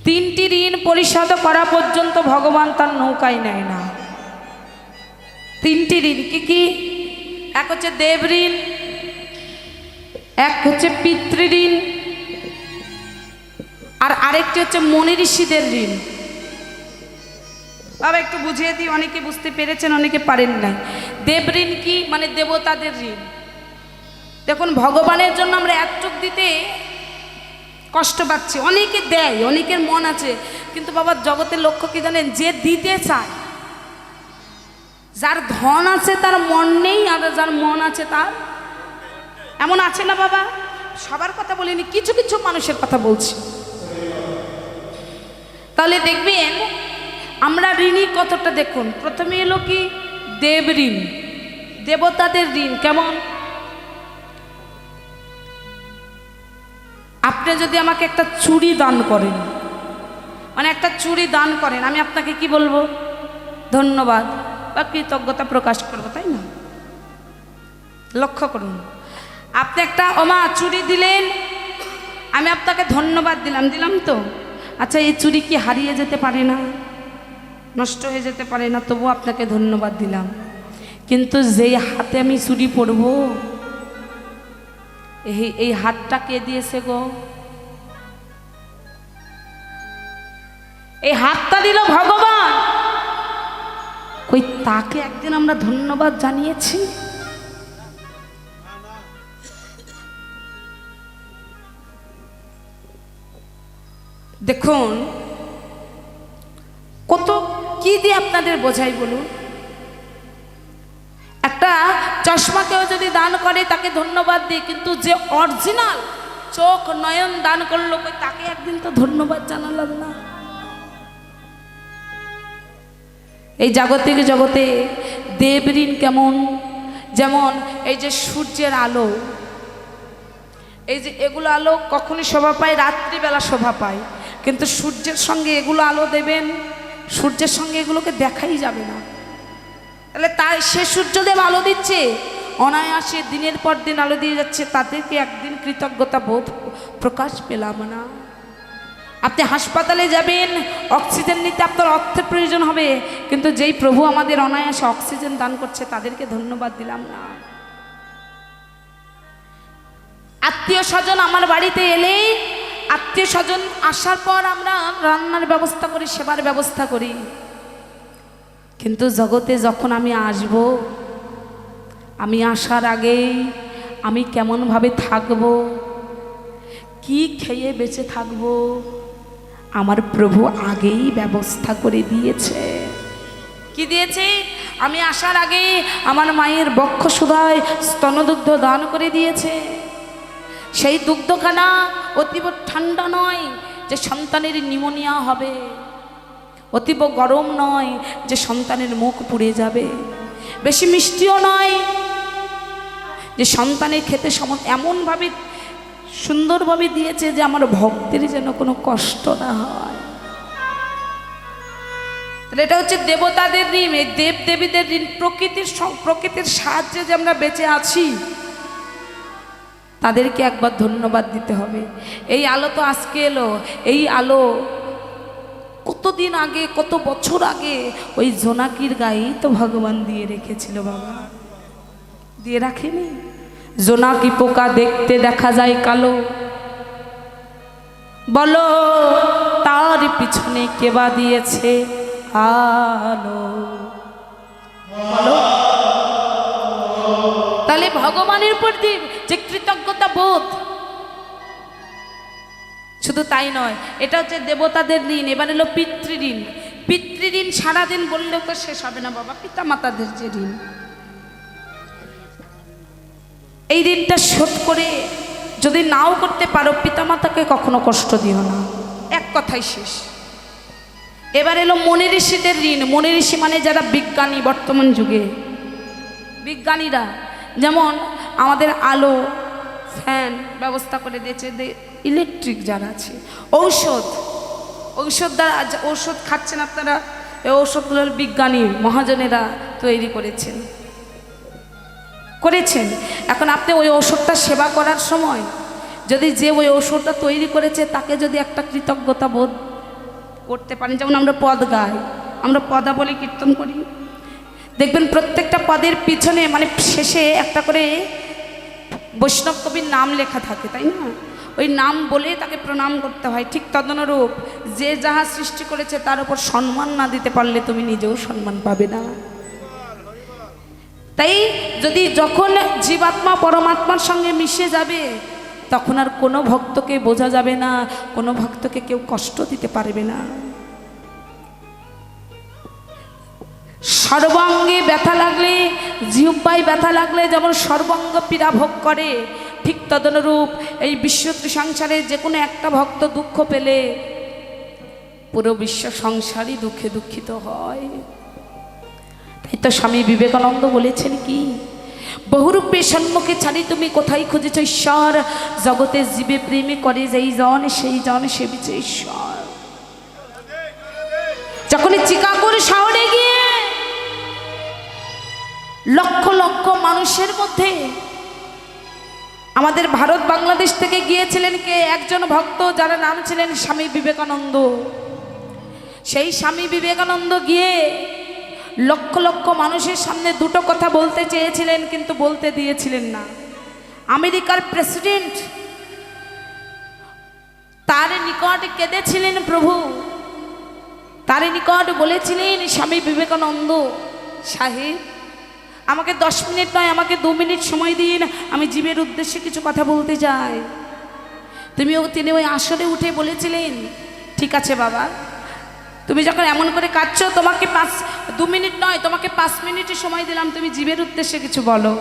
তিনটি ঋণ পরিশোধ করা পর্যন্ত ভগবান তার নৌকায় নেয় না। তিনটি ঋণ কি কি? এক হচ্ছে দেব ঋণ, এক হচ্ছে পিতৃঋণ, আর আরেকটি হচ্ছে মুনি ঋষিদের ঋণ। বাবা একটু বুঝিয়ে দিই, অনেকে বুঝতে পেরেছেন, অনেকে পারেন নাই। দেব ঋণ কি? মানে দেবতাদের ঋণ। দেখুন, ভগবানের জন্য আমরা একটুক দিতে কষ্ট পাচ্ছি, অনেকে দেয়, অনেকের মন আছে, কিন্তু বাবা জগতের লক্ষ্য কি জানেন? যে দিতে চায়, যার ধন আছে তার মন নেই, আর যার মন আছে তার, এমন আছে না বাবা? সবার কথা বলিনি, কিছু কিছু মানুষের কথা বলছি। তাহলে দেখবেন আমরা ঋণী কতটা। দেখুন, প্রথমে এলো কি? দেব ঋণ, দেবতাদের ঋণ। কেমন? আপনি যদি আমাকে একটা চুড়ি দান করেন, মানে একটা চুড়ি দান করেন, আমি আপনাকে কি বলবো? ধন্যবাদ বা কৃতজ্ঞতা প্রকাশ করবো, তাই না? লক্ষ্য করুন, আপনি একটা ওমা চুড়ি দিলেন, আমি আপনাকে ধন্যবাদ দিলাম, দিলাম তো? আচ্ছা, এই চুড়ি কি হারিয়ে যেতে পারে না? নষ্ট হয়ে যেতে পারে না? তবু আপনাকে ধন্যবাদ দিলাম। কিন্তু যেই হাতে আমি চুড়ি পরবো, এই হাতটা কে দিয়েছে গো? এই হাতটা দিল ভগবান। ওই তাকে একদিন আমরা ধন্যবাদ জানিয়েছি? দেখুন কত কি দিয়ে আপনাদের বোঝাই বলুন। একটা চশমাকেও যদি দান করে তাকে ধন্যবাদ দিই, কিন্তু যে অরিজিনাল চোখ নয়ন দান করলো, তাকে একদিন তো ধন্যবাদ জানালাম না। এই জাগতিক জগতে দেব ঋণ কেমন? যেমন এই যে সূর্যের আলো, এই যে এগুলো আলো কখনই শোভা পায়? রাত্রিবেলা শোভা পায়, কিন্তু সূর্যের সঙ্গে এগুলো আলো দেবেন, সূর্যের সঙ্গে এগুলোকে দেখাই যাবে না। তাহলে তাই সে সূর্যদেব আলো দিচ্ছে, অনায়াসে দিনের পর দিন আলো দিয়ে যাচ্ছে, তাদেরকে একদিন কৃতজ্ঞতা বোধ প্রকাশ পেলাম না। আপনি হাসপাতালে যাবেন, অক্সিজেন নিতে আপনার অর্থের প্রয়োজন হবে, কিন্তু যেই প্রভু আমাদের অনায়াসে অক্সিজেন দান করছে তাদেরকে ধন্যবাদ দিলাম না। আত্মীয় স্বজন আমার বাড়িতে এলে, আত্মীয় স্বজন আসার পর আমরা রান্নার ব্যবস্থা করি, সেবার ব্যবস্থা করি, কিন্তু জগতে যখন আমি আসব, আমি আসার আগেই আমি কেমনভাবে থাকব, কি খেয়ে বেঁচে থাকব, আমার প্রভু আগেই ব্যবস্থা করে দিয়েছে। কি দিয়েছে? আমি আসার আগে আমার মায়ের বক্ষ সুধায় স্তনদুগ্ধ দান করে দিয়েছে। সেই দুগ্ধখানা অতীব ঠান্ডা নয় যে সন্তানের নিউমোনিয়া হবে, অতীব গরম নয় যে সন্তানের মুখ পুড়ে যাবে, বেশি মিষ্টিও নয় যে সন্তানের খেতে এমনভাবে সুন্দরভাবে দিয়েছে যে আমার ভক্তের যেন কোনো কষ্ট না হয়। এটা হচ্ছে দেবতাদের ঋণ, এই দেব দেবীদের ঋণ। প্রকৃতির সাহায্যে যে আমরা বেঁচে আছি, তাদেরকে একবার ধন্যবাদ দিতে হবে। এই আলো তো আজকে এলো, এই আলো কতদিন আগে, কত বছর আগে ওই জোনাকির গায়েই তো ভগবান দিয়ে রেখেছিল বাবা, দিয়ে রাখেনি? জোনাকি পোকা দেখতে দেখা যায় কালো, বলো তার পিছনে কেবা দিয়েছে আলো, বলো। তাহলে ভগবানের উপর যে কৃতজ্ঞতা বোধ, শুধু তাই নয়, এটা হচ্ছে দেবতাদের ঋণ। এবার এলো পিতৃঋণ। পিতৃঋণ সারাদিন বললেও তো শেষ হবে না বাবা। পিতা মাতাদের যে ঋণ, এই ঋণটা শোধ করে যদি নাও করতে পারো, পিতামাতাকে কখনো কষ্ট দিও না, এক কথাই শেষ। এবার এলো মুনি ঋষিদের ঋণ। মুনি ঋষি মানে যারা বিজ্ঞানী, বর্তমান যুগে বিজ্ঞানীরা, যেমন আমাদের আলো, ফ্যান ব্যবস্থা করে দিয়েছে, ইলেকট্রিক যারা আছে, ঔষধ দ্বারা ঔষধ খাচ্ছেন আপনারা, এই ঔষধগুলো বিজ্ঞানী মহাজনেরা তৈরি করেছেন। এখন আপনি ওই ঔষধটা সেবা করার সময় যদি যে ওই ঔষধটা তৈরি করেছে তাকে যদি একটা কৃতজ্ঞতা বোধ করতে পারেন। যেমন আমরা পদ গাই, আমরা পদাবলী কীর্তন করি, দেখবেন প্রত্যেকটা পদের পিছনে মানে শেষে একটা করে বৈষ্ণব কবির নাম লেখা থাকে, তাই না? ওই নাম বলে তাকে প্রণাম করতে হয়। ঠিক তদনুরূপ যে যাহা সৃষ্টি করেছে তার উপর সম্মান না দিতে পারলে তুমি নিজেও সম্মান পাবে না। তাই যদি যখন জীবাত্মা পরমাত্মার সঙ্গে মিশে যাবে তখন আর কোনো ভক্তকে বোঝা যাবে না, কোনো ভক্তকে কেউ কষ্ট দিতে পারবে না। সর্বাঙ্গে ব্যথা লাগলে, জিহ্বায় ব্যথা লাগলে যেমন সর্বাঙ্গ পীড়া ভোগ করে, ঠিক তদনুরূপ এই বিশ্ব সংসারে যে কোনো একটা ভক্ত দুঃখ পেলে পুরো বিশ্ব সংসারই দুঃখে দুঃখিত হয়। তাই তো স্বামী বিবেকানন্দ বলেছেন কি, বহুরূপে সন্মুখে ছাড়ি তুমি কোথায় খুঁজেছ ঈশ্বর, জগতে জীবে প্রেমে করে যেই জন সেই জন সেবিছে ঈশ্বর। যখন চিকাগোর শহরে গিয়ে লক্ষ লক্ষ মানুষের মধ্যে আমাদের ভারত বাংলাদেশ থেকে গিয়েছিলেন কে একজন ভক্ত, যার নাম ছিলেন স্বামী বিবেকানন্দ। সেই স্বামী বিবেকানন্দ গিয়ে লক্ষ লক্ষ মানুষের সামনে দুটো কথা বলতে চেয়েছিলেন, কিন্তু বলতে দিয়েছিলেন না। আমেরিকার প্রেসিডেন্ট তার নিকট কেঁদেছিলেন প্রভু, তার নিকট বলেছিলেন স্বামী বিবেকানন্দ সাহেব আমাকে 10 মিনিট নয়, আমাকে 2 মিনিট সময় দিন, আমি জীবের উদ্দেশ্যে কিছু কথা বলতে চাই। তিনি ওই আসরে উঠে বলেছিলেন, ঠিক আছে বাবা, তুমি যখন এমন করে কাঁদছো, তোমাকে 2 মিনিট নয়, তোমাকে 5 মিনিটের সময় দিলাম, তুমি জীবের উদ্দেশ্যে কিছু বলো।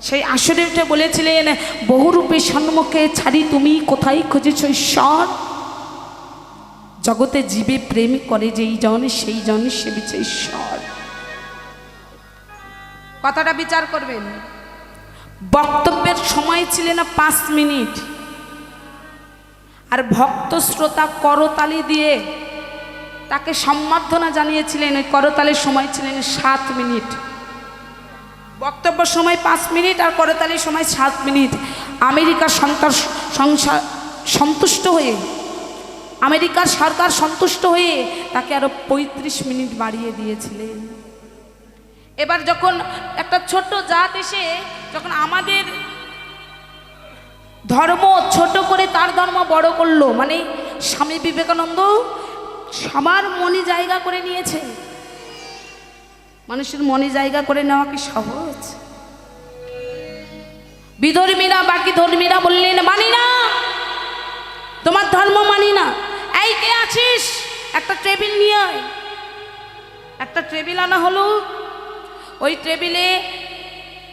সেই আসরে উঠে বলেছিলেন, বহুরূপে সন্মুখে ছাড়ি তুমি কোথায় খুঁজেছ ঈশ্বর, জগতে জীবে প্রেম করে যেই জন সেই জন সেবিছে ঈশ্বর। কথাটা বিচার করবেন। বক্তব্যের সময় ছিল না 5 মিনিট, আর ভক্ত শ্রোতা করতালি দিয়ে তাকে সম্বর্ধনা জানিয়েছিলেন। ওই করতালির সময় ছিলেন 7 মিনিট। বক্তব্য সময় 5 মিনিট আর করতালির সময় 7 মিনিট। আমেরিকার সন্তুষ্ট হয়ে, আমেরিকার সরকার সন্তুষ্ট হয়ে তাকে আরো 35 মিনিট বাড়িয়ে দিয়েছিলেন। এবার যখন একটা ছোট্ট জাত এসে যখন আমাদের ধর্ম ছোট করে তার ধর্ম বড় করলো, মানে স্বামী বিবেকানন্দ সবার মনে জায়গা করে নিয়েছে। মানুষের মনে জায়গা করে নেওয়া কি সহজ? বিধর্মীরা, বাকি ধর্মীরা বললেন মানি না, তোমার ধর্ম মানি না। এই কে আছিস, একটা টেবিল নিয়ে আয়। একটা টেবিল আনা হলো। ওই টেবিলে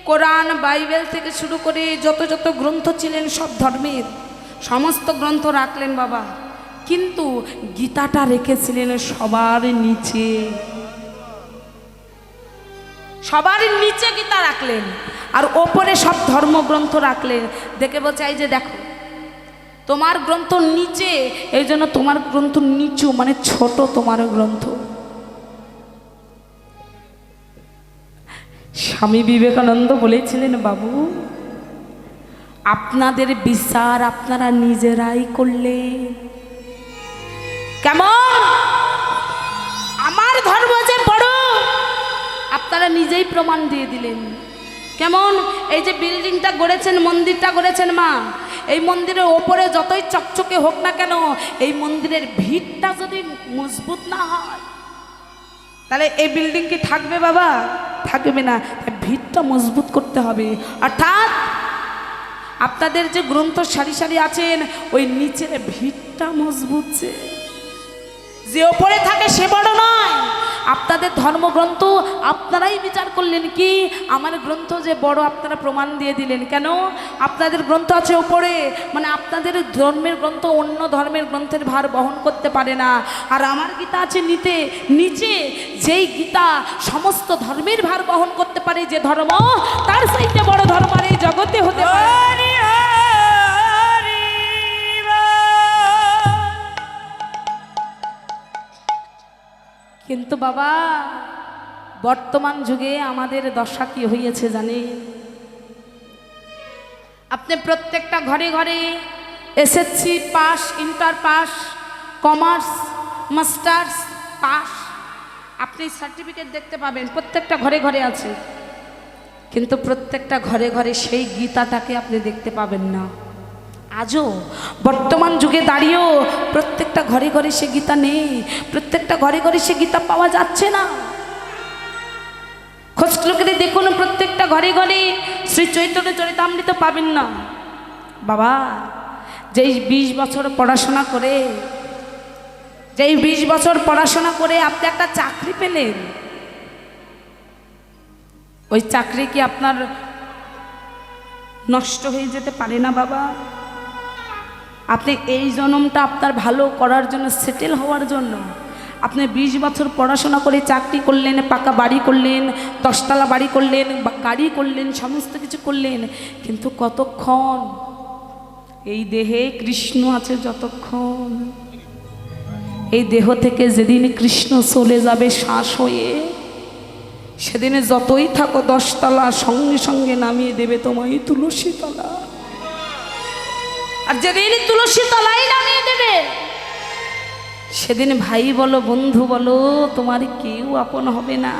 কোরআন, বাইবেল থেকে শুরু করে যত যত গ্রন্থ ছিলেন সব ধর্মের সমস্ত গ্রন্থ রাখলেন বাবা, কিন্তু গীতাটা রেখেছিলেন সবার নিচে। সবার নিচে গীতা রাখলেন, আর ওপরে সব ধর্মগ্রন্থ রাখলেন। দেখে বলছে, এই যে দেখো তোমার গ্রন্থ নিচে, এই জন্য তোমার গ্রন্থ নিচু, মানে ছোট তোমার গ্রন্থ। স্বামী বিবেকানন্দ বলেছিলেন, বাবু আপনাদের বিচার আপনারা নিজেরাই করলে কেমন? আমার ধর্ম যে বড় আপনারা নিজেই প্রমাণ দিয়ে দিলেন। কেমন? এই যে বিল্ডিংটা গড়েছেন, মন্দিরটা গড়েছেন মা, এই মন্দিরের ওপরে যতই চকচকে হোক না কেন, এই মন্দিরের ভিতটা যদি মজবুত না হয় তাহলে এই বিল্ডিং কি থাকবে বাবা? থাকবে না। ভিতটা মজবুত করতে হবে। অর্থাৎ আপনাদের যে গ্রন্থ সারি সারি আছেন, ওই নিচের ভিতটা মজবুত, যে ওপরে থাকে সে বড় নয়। আপনাদের ধর্মগ্রন্থ আপনারাই বিচার করলেন কি আমার গ্রন্থ যে বড়, আপনারা প্রমাণ দিয়ে দিলেন। কেন? আপনাদের গ্রন্থ আছে ওপরে, মানে আপনাদের ধর্মের গ্রন্থ অন্য ধর্মের গ্রন্থের ভার বহন করতে পারে না। আর আমার গীতা আছে নিচে, যেই গীতা সমস্ত ধর্মের ভার বহন করতে পারে, যে ধর্ম তার চাইতে বড় ধর্ম আর এই জগতে হতে পারে। কিন্তু বাবা বর্তমান যুগে আমাদের দশা কি হয়েছে জানেন? আপনি প্রত্যেকটা ঘরে ঘরে SSC pass, inter pass, commerce, masters pass, আপনি সার্টিফিকেট দেখতে পাবেন, প্রত্যেকটা ঘরে ঘরে আছে, কিন্তু প্রত্যেকটা ঘরে ঘরে সেই গীতাটাকে আপনি দেখতে পাবেন না। আজও বর্তমান যুগে দাঁড়িয়েও প্রত্যেকটা ঘরে ঘরে সে গীতা নেই, প্রত্যেকটা ঘরে ঘরে সে গীতা পাওয়া যাচ্ছে না। খোঁজ করে দেখুন, প্রত্যেকটা ঘরে ঘরে শ্রী চৈতন্য চরিতামৃত পাবেন না। বাবা, যেই 20 বছর পড়াশোনা করে, যেই 20 বছর পড়াশোনা করে আপনি একটা চাকরি পেলেন, ওই চাকরি কি আপনার নষ্ট হয়ে যেতে পারে না বাবা? আপনি এই জন্মটা আপনার ভালো করার জন্য, সেটেল হওয়ার জন্য আপনি 20 বছর পড়াশোনা করে চাকরি করলেন, পাকা বাড়ি করলেন, 10 তলা বাড়ি করলেন, গাড়ি করলেন, সমস্ত কিছু করলেন, কিন্তু কতক্ষণ? এই দেহে কৃষ্ণ আছে যতক্ষণ, এই দেহ থেকে যেদিন কৃষ্ণ চলে যাবে শ্বাস হয়ে, সেদিনে যতই থাকো 10 তলা, সঙ্গে সঙ্গে নামিয়ে দেবে তোমায় তুলসী তলা। আর যেদিন তুলসী তলাই নামিয়ে দেবে, সেদিন ভাই বলো, বন্ধু বলো, তোমার কেউ আপন হবে না।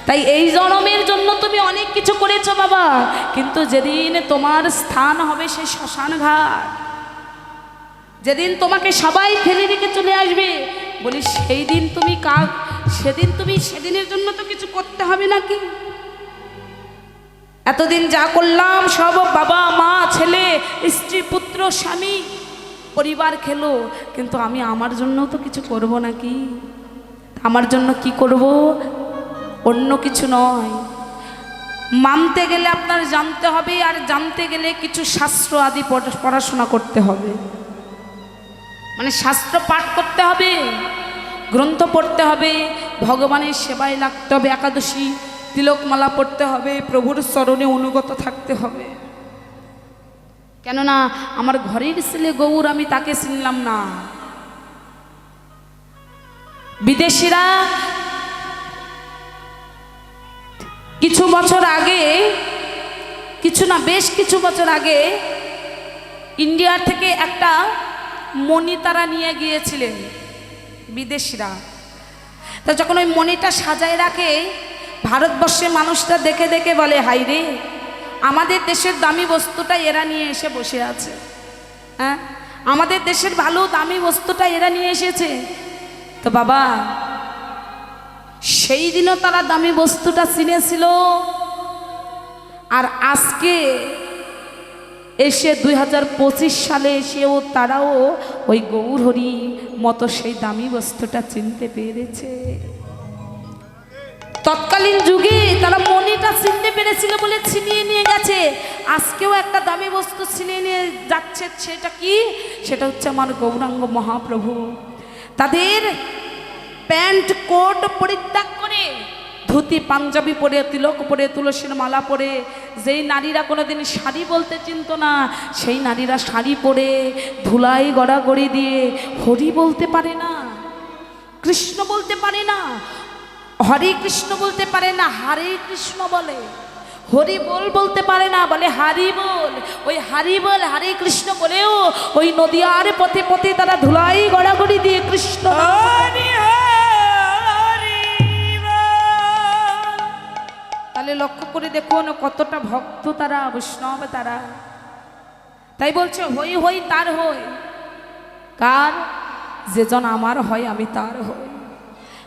তাই এই জন্মের জন্য তুমি অনেক কিছু করেছো বাবা, কিন্তু যেদিন তোমার স্থান হবে সেই শ্মশান ঘাট, যেদিন তোমাকে সবাই ফেলে রেখে চলে আসবে, বলি সেই দিন তুমি সেদিনের জন্য তো কিছু করতে হবে নাকি? এতদিন যা করলাম সব বাবা মা ছেলে স্ত্রী পুত্র স্বামী পরিবার খেলো, কিন্তু আমি আমার জন্য তো কিছু করব নাকি? আমার জন্য কি করব? অন্য কিছু নয়। মানতে গেলে আপনার জানতে হবে, আর জানতে গেলে কিছু শাস্ত্র আদি পড়াশোনা করতে হবে, মানে শাস্ত্র পাঠ করতে হবে, গ্রন্থ পড়তে হবে, ভগবানের সেবায় লাগতে হবে, একাদশী তিলকমালা পড়তে হবে, প্রভুর চরণে অনুগত থাকতে হবে। কেননা আমার ঘরের ছেলে গৌর, আমি তাকে চিনলাম না। বিদেশিরা কিছু বছর আগে, কিছু না বেশ কিছু বছর আগে ইন্ডিয়ার থেকে একটা মণি তারা নিয়ে গিয়েছিলেন বিদেশিরা। তা যখন ওই মণিটা সাজায় রাখে, ভারতবর্ষের মানুষটা দেখে দেখে বলে, হাই রে, আমাদের দেশের দামি বস্তুটা এরা নিয়ে এসে বসে আছে। হ্যাঁ, আমাদের দেশের ভালো দামি বস্তুটা এরা নিয়ে এসেছে। তো বাবা, সেই দিনও তারা দামি বস্তুটা চিনেছিল, আর আজকে এসে 2025 সালে এসেও তারাও ওই গৌরহরি মতো সেই দামি বস্তুটা চিনতে পেরেছে। তৎকালীন যুগে তারা মণিটা চিনতে পেরেছিল বলে ছিনিয়ে নিয়ে গেছে, আজকেও একটা দামি বস্তু ছিনিয়ে নিয়ে যাচ্ছে। সেটা কি? সেটা হচ্ছে আমার গৌরাঙ্গ মহাপ্রভু। তাদের প্যান্ট কোট পরিত্যাগ করে, ধুতি পাঞ্জাবি পরে, তিলক পরে, তুলসীর মালা পরে, যেই নারীরা কোনোদিন শাড়ি বলতে চিনত না, সেই নারীরা শাড়ি পরে ধুলাই গড়াগড়ি দিয়ে হরি বলতে পারে না, কৃষ্ণ বলতে পারে না, হরে কৃষ্ণ বলতে পারে না, হরে কৃষ্ণ বলে। হরি বল বলতে পারে না, বলে হারি বল। ওই হারি বল হরে কৃষ্ণ বলেও ওই নদিয়ার পথে পথে তারা ধুলাই গড়াগড়ি দিয়ে কৃষ্ণ। তাহলে লক্ষ্য করে দেখুন কতটা ভক্ত তারা, বৈষ্ণব তারা। তাই বলছে হই হই তার হই, কার? যেজন আমার হয় আমি তার হই।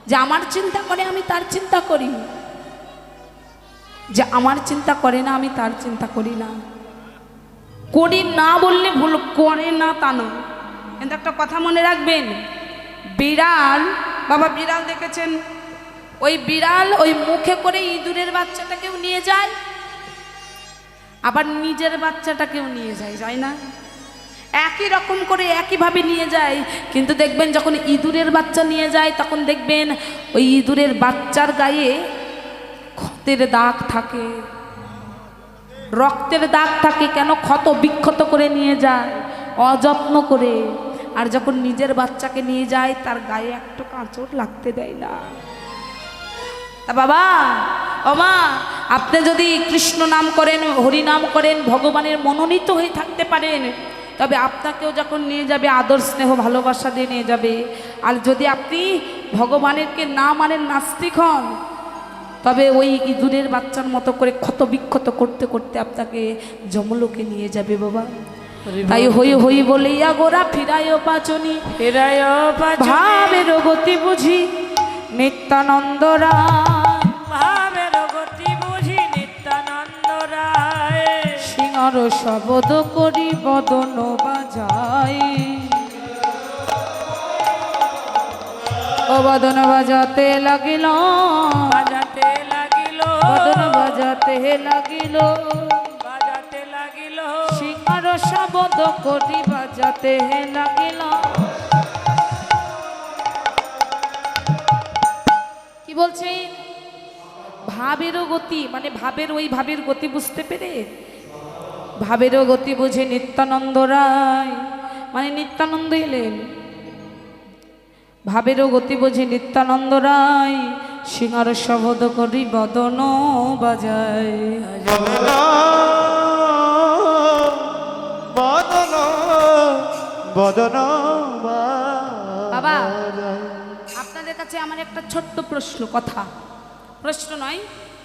যে আমার চিন্তা করে আমি তার চিন্তা করি, যে আমার চিন্তা করে না আমি তার চিন্তা করি না। করি না বললে ভুল, করে না তা নয়। কিন্তু একটা কথা মনে রাখবেন, বিড়াল, বাবা বিড়াল দেখেছেন? ওই বিড়াল ওই মুখে করে ইঁদুরের বাচ্চাটাকেও নিয়ে যায়, আবার নিজের বাচ্চাটাকেও নিয়ে যায়, যায় না? একই রকম করে একইভাবে নিয়ে যায়। কিন্তু দেখবেন যখন ইঁদুরের বাচ্চা নিয়ে যায়, তখন দেখবেন ওই ইঁদুরের বাচ্চার গায়ে ক্ষতের দাগ থাকে, রক্তের দাগ থাকে। কেন? ক্ষত বিক্ষত করে নিয়ে যায়, অযত্ন করে। আর যখন নিজের বাচ্চাকে নিয়ে যায়, তার গায়ে একটু কাঁচড় লাগতে দেয় না। তা বাবা, ও মা, আপনি যদি কৃষ্ণ নাম করেন, হরি নাম করেন, ভগবানের মনোনীত হয়ে থাকতে পারেন, তবে আপনাকেও যখন নিয়ে যাবে আদর স্নেহ ভালোবাসা দিয়ে নিয়ে যাবে। আর যদি আপনি ভগবানেরকে না মানেন, নাস্তিক হন, তবে ওই ইঁদুরের বাচ্চার মতো করে ক্ষত বিক্ষত করতে করতে আপনাকে যমলোকে নিয়ে যাবে বাবা। তাই হই হই বলিয়া গোরা ফিরায় পাচনি, ফিরায় ভাবের গতি বুঝি নিত্যানন্দ রায়, ভাবের গতি বুঝি নিত্যানন্দ রায়। সিংহর শব্দ করি বদন বাজাই, ও বদন বাজাতে লাগিল, বাজাতে লাগিল, বদন বাজাতে লাগিল, বাজাতে লাগিল, সিংহর শব্দ করি বাজাতে লাগিল। কি বলছে? ভাবেরও গতি, মানে ভাবের ওই ভাবের গতি বুঝতে পেরে ভাবেরও গতি বুঝে নিত্যানন্দ রায়, মানে নিত্যানন্দ এলেন। ভাবেরও গতি বুঝে নিত্যানন্দ রায়, সিংহার শব্দ করি বদন বাজায়। বদন বদন বাবা, আপনাদের কাছে আমার একটা ছোট্ট প্রশ্ন, কথা প্রশ্ন নয়,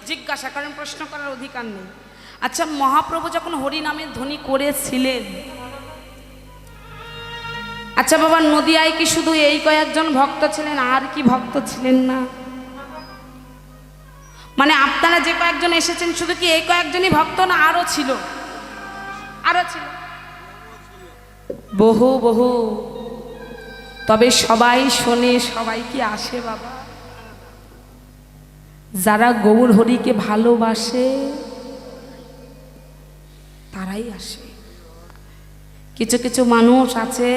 জিজ্ঞাসা, কারণ প্রশ্ন করার অধিকার নেই। আচ্ছা, মহাপ্রভু যখন হরিনামের ধ্বনি করেছিলেন, আচ্ছা বাবা, নদিয়ায় কি শুধু এই কয়েকজন ভক্ত ছিলেন, আর কি ভক্ত ছিলেন না? মানে আপনারা যে কয়েকজন এসেছেন, শুধু কি এই কয়েকজনই ভক্ত না আরো ছিল? আরো ছিল বহু বহু। তবে সবাই শোনে, সবাই কি আসে বাবা? যারা গৌর হরিকে ভালোবাসে তারাই আসে। কিছু কিছু মানুষ আছে,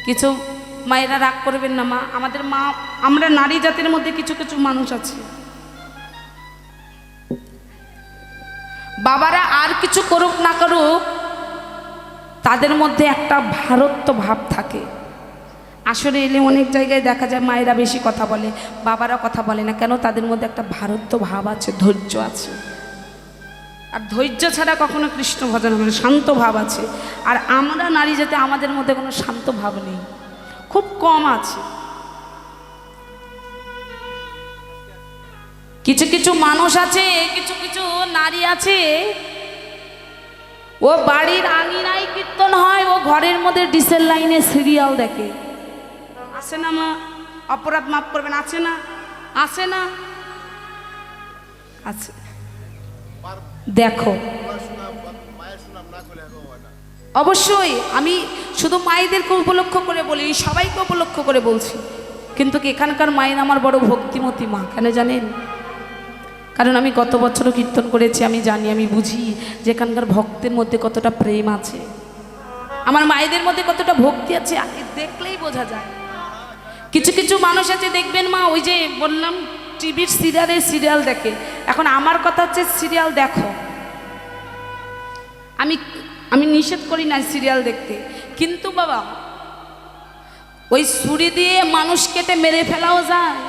কিছু মায়েরা রাগ করবেন না মা, আমাদের মা, আমরা নারী জাতির মধ্যে কিছু কিছু মানুষ আছে, বাবারা আর কিছু করুক না করুক, তাদের মধ্যে একটা ভারত্ব ভাব থাকে। আসলে এলে অনেক জায়গায় দেখা যায় মায়েরা বেশি কথা বলে, বাবারা কথা বলে না কেন? তাদের মধ্যে একটা ভারত্ব ভাব আছে, ধৈর্য আছে। আর ধৈর্য ছাড়া কখনো কৃষ্ণ ভজন হবে না, শান্ত ভাব আছে। আর আমরা নারী জাতি, আমাদের মধ্যে কোনো শান্ত ভাব নেই, খুব কম আছে। কিছু কিছু মানুষ আছে, কিছু কিছু নারী আছে, ও বাড়ির আঙিনায় কীর্তন হয়, ও ঘরের মধ্যে ডিসেল লাইনে সিরিয়াল দেখে। আছে না মা? অপরাধ মাফ করবেন, আছে না? আছে না? আছে। দেখো, অবশ্যই আমি শুধু মায়েদেরকে উপলক্ষ করে বলি, সবাইকে উপলক্ষ করে বলছি, কিন্তু এখানকার মায়ের আমার বড় ভক্তিমতী মা। কেন জানেন? কারণ আমি গত বছরও কীর্তন করেছি, আমি জানি, আমি বুঝি যে এখানকার ভক্তের মধ্যে কতটা প্রেম আছে, আমার মায়েদের মধ্যে কতটা ভক্তি আছে, দেখলেই বোঝা যায়। কিছু কিছু মানুষ আছে দেখবেন মা, ওই যে বললাম টিভির সিরিয়াল দেখে। এখন আমার কথা হচ্ছে, সিরিয়াল দেখো, আমি নিষেধ করি না সিরিয়াল দেখতে, কিন্তু বাবা ওই ছুরি দিয়ে মানুষ কেটে মেরে ফেলাও যায়,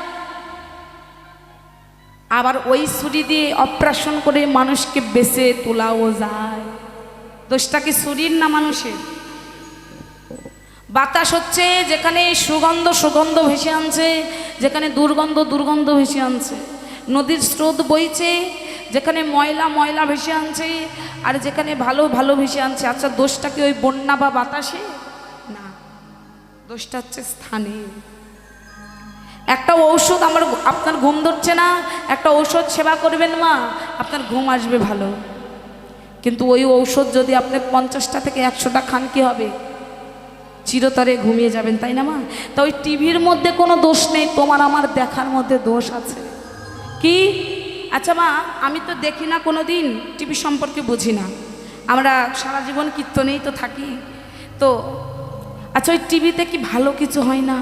আবার ওই ছুরি দিয়ে অপারেশন করে মানুষকে বেঁচে তোলাও যায়। দোষটা কি ছুরির না মানুষের? বাতাস হচ্ছে, যেখানে সুগন্ধ সুগন্ধ ভেসে আনছে, যেখানে দুর্গন্ধ দুর্গন্ধ ভেসে আনছে। নদীর স্রোত বইছে, যেখানে ময়লা ময়লা ভেসে আনছে, আর যেখানে ভালো ভালো ভেসে আনছে। আচ্ছা, দোষটা কি ওই বন্যা বা বাতাসে? না, দোষটা হচ্ছে স্থানে। একটা ঔষধ, আপনার ঘুম ধরছে না, একটা ঔষধ সেবা করবেন মা, আপনার ঘুম আসবে ভালো। কিন্তু ওই ঔষধ যদি আপনি 50টা থেকে 100টা খান, কি হবে? চিরতরে ঘুমিয়ে যাবেন, তাই না মা? তা ওই টিভির মধ্যে কোনো দোষ নেই, তোমার আমার দেখার মধ্যে দোষ আছে। কি? আচ্ছা মা, আমি তো দেখি না কোনো দিন, টিভি সম্পর্কে বুঝি না, আমরা সারা জীবন কীর্তনেই তো থাকি। তো আচ্ছা, ওই টিভিতে কি ভালো কিছু হয় না?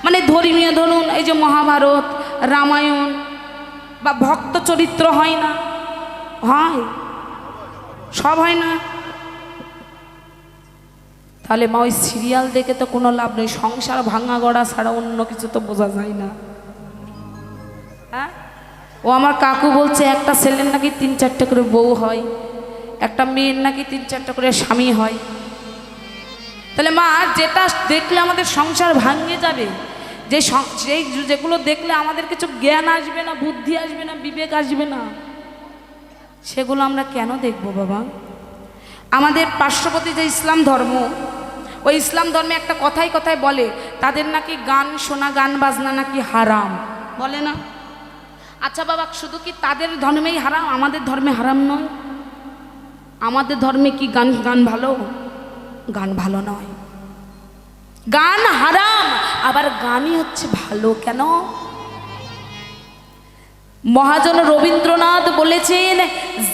মানে ধর্মীয়, ধরুন এই যে মহাভারত, রামায়ণ বা ভক্ত চরিত্র হয় না? হয়, সব হয় না। তাহলে মা ওই সিরিয়াল দেখে তো কোনো লাভ নেই, সংসার ভাঙা গড়া ছাড়া অন্য কিছু তো বোঝা যায় না। হ্যাঁ, ও আমার কাকু বলছে একটা ছেলের নাকি 3-4টে করে বউ হয়, একটা মেয়ের নাকি 3-4টা করে স্বামী হয়। তাহলে মা যেটা দেখলে আমাদের সংসার ভাঙে যাবে, যেগুলো দেখলে আমাদের কিছু জ্ঞান আসবে না, বুদ্ধি আসবে না, বিবেক আসবে না, সেগুলো আমরা কেন দেখব বাবা? আমাদের পার্শ্ববর্তী যে ইসলাম ধর্ম, ওই ইসলাম ধর্মে একটা কথাই কথায় বলে তাদের নাকি গান শোনা, গান বাজনা নাকি হারাম, বলে না? আচ্ছা বাবা, শুধু কি তাদের ধর্মেই হারাম, আমাদের ধর্মে হারাম নয়? আমাদের ধর্মে কি গান ভালো? গান ভালো নয়, গান হারাম। আবার গানই হচ্ছে ভালো। কেন? মহাজন রবীন্দ্রনাথ বলেছেন,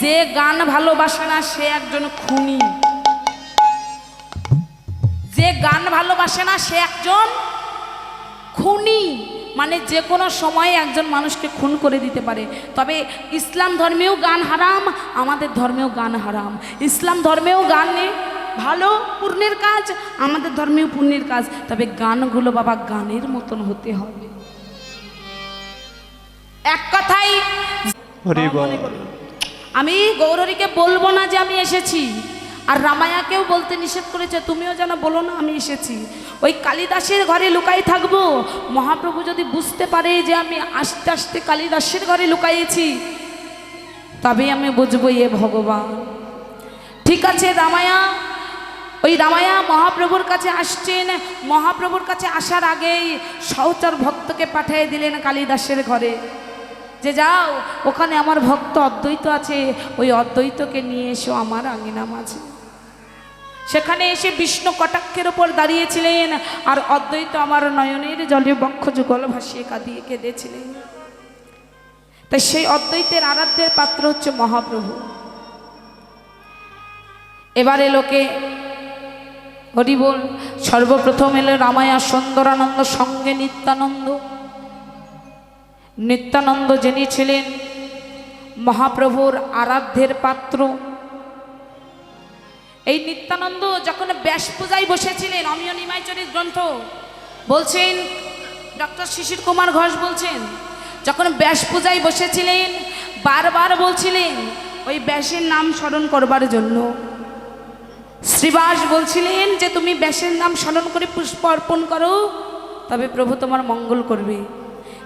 যে গান ভালোবাসে না সে একজন খুনি। যে গান ভালোবাসে না সে একজন খুনি, মানে যে কোনো সময়ে একজন মানুষকে খুন করে দিতে পারে। তবে ইসলাম ধর্মেও গান হারাম, আমাদের ধর্মেও গান হারাম। ইসলাম ধর্মেও গান ভালো, পুণ্যের কাজ, আমাদের ধর্মেও পুণ্যের কাজ। তবে গানগুলো বাবা গানের মতন হতে হবে। এক কথাই হরি বল। আমি গৌরহরিকে বলবো না যে আমি এসেছি, আর রামায়াকেও বলতে নিষেধ করেছে, তুমিও যেন বলো না আমি এসেছি। ওই কালিদাসের ঘরে লুকাই থাকবো। মহাপ্রভু যদি বুঝতে পারে যে আমি আস্তে আস্তে কালিদাসের ঘরে লুকাইয়েছি, তবে আমি বুঝবো এ ভগবান। ঠিক আছে, ওই রামায়া মহাপ্রভুর কাছে আসছেন। মহাপ্রভুর কাছে আসার আগেই সহচর ভক্তকে পাঠিয়ে দিলেন কালিদাসের ঘরে, যে যাও ওখানে আমার ভক্ত অদ্বৈত আছে, ওই অদ্বৈতকে নিয়ে এসো আমার আঙিনা মাঝে। সেখানে এসে বিষ্ণু কটাক্ষের ওপর দাঁড়িয়েছিলেন, আর অদ্বৈত আমার নয়নের জলে বক্ষ যুগল ভাসিয়ে কাঁদিয়ে কেঁদেছিলেন। তাই সেই অদ্বৈতের আরাধ্যের পাত্র হচ্ছে মহাপ্রভু। এবারে লোকে হরি বল। সর্বপ্রথম এলো রামায়া সুন্দরানন্দ, সঙ্গে নিত্যানন্দ। নিত্যানন্দ যিনি ছিলেন মহাপ্রভুর আরাধ্যের পাত্র। এই নিত্যানন্দ যখন ব্যাস পূজায় বসেছিলেন, অমিয় নিমাইচরিত গ্রন্থ বলছেন, ডক্টর শিশির কুমার ঘোষ বলছেন, যখন ব্যাস পূজায় বসেছিলেন বারবার বলছিলেন ওই ব্যাসের নাম স্মরণ করবার জন্য। শ্রীবাস বলছিলেন যে তুমি ব্যাসের নাম স্মরণ করে পুষ্প অর্পণ করো, তবে প্রভু তোমার মঙ্গল করবে।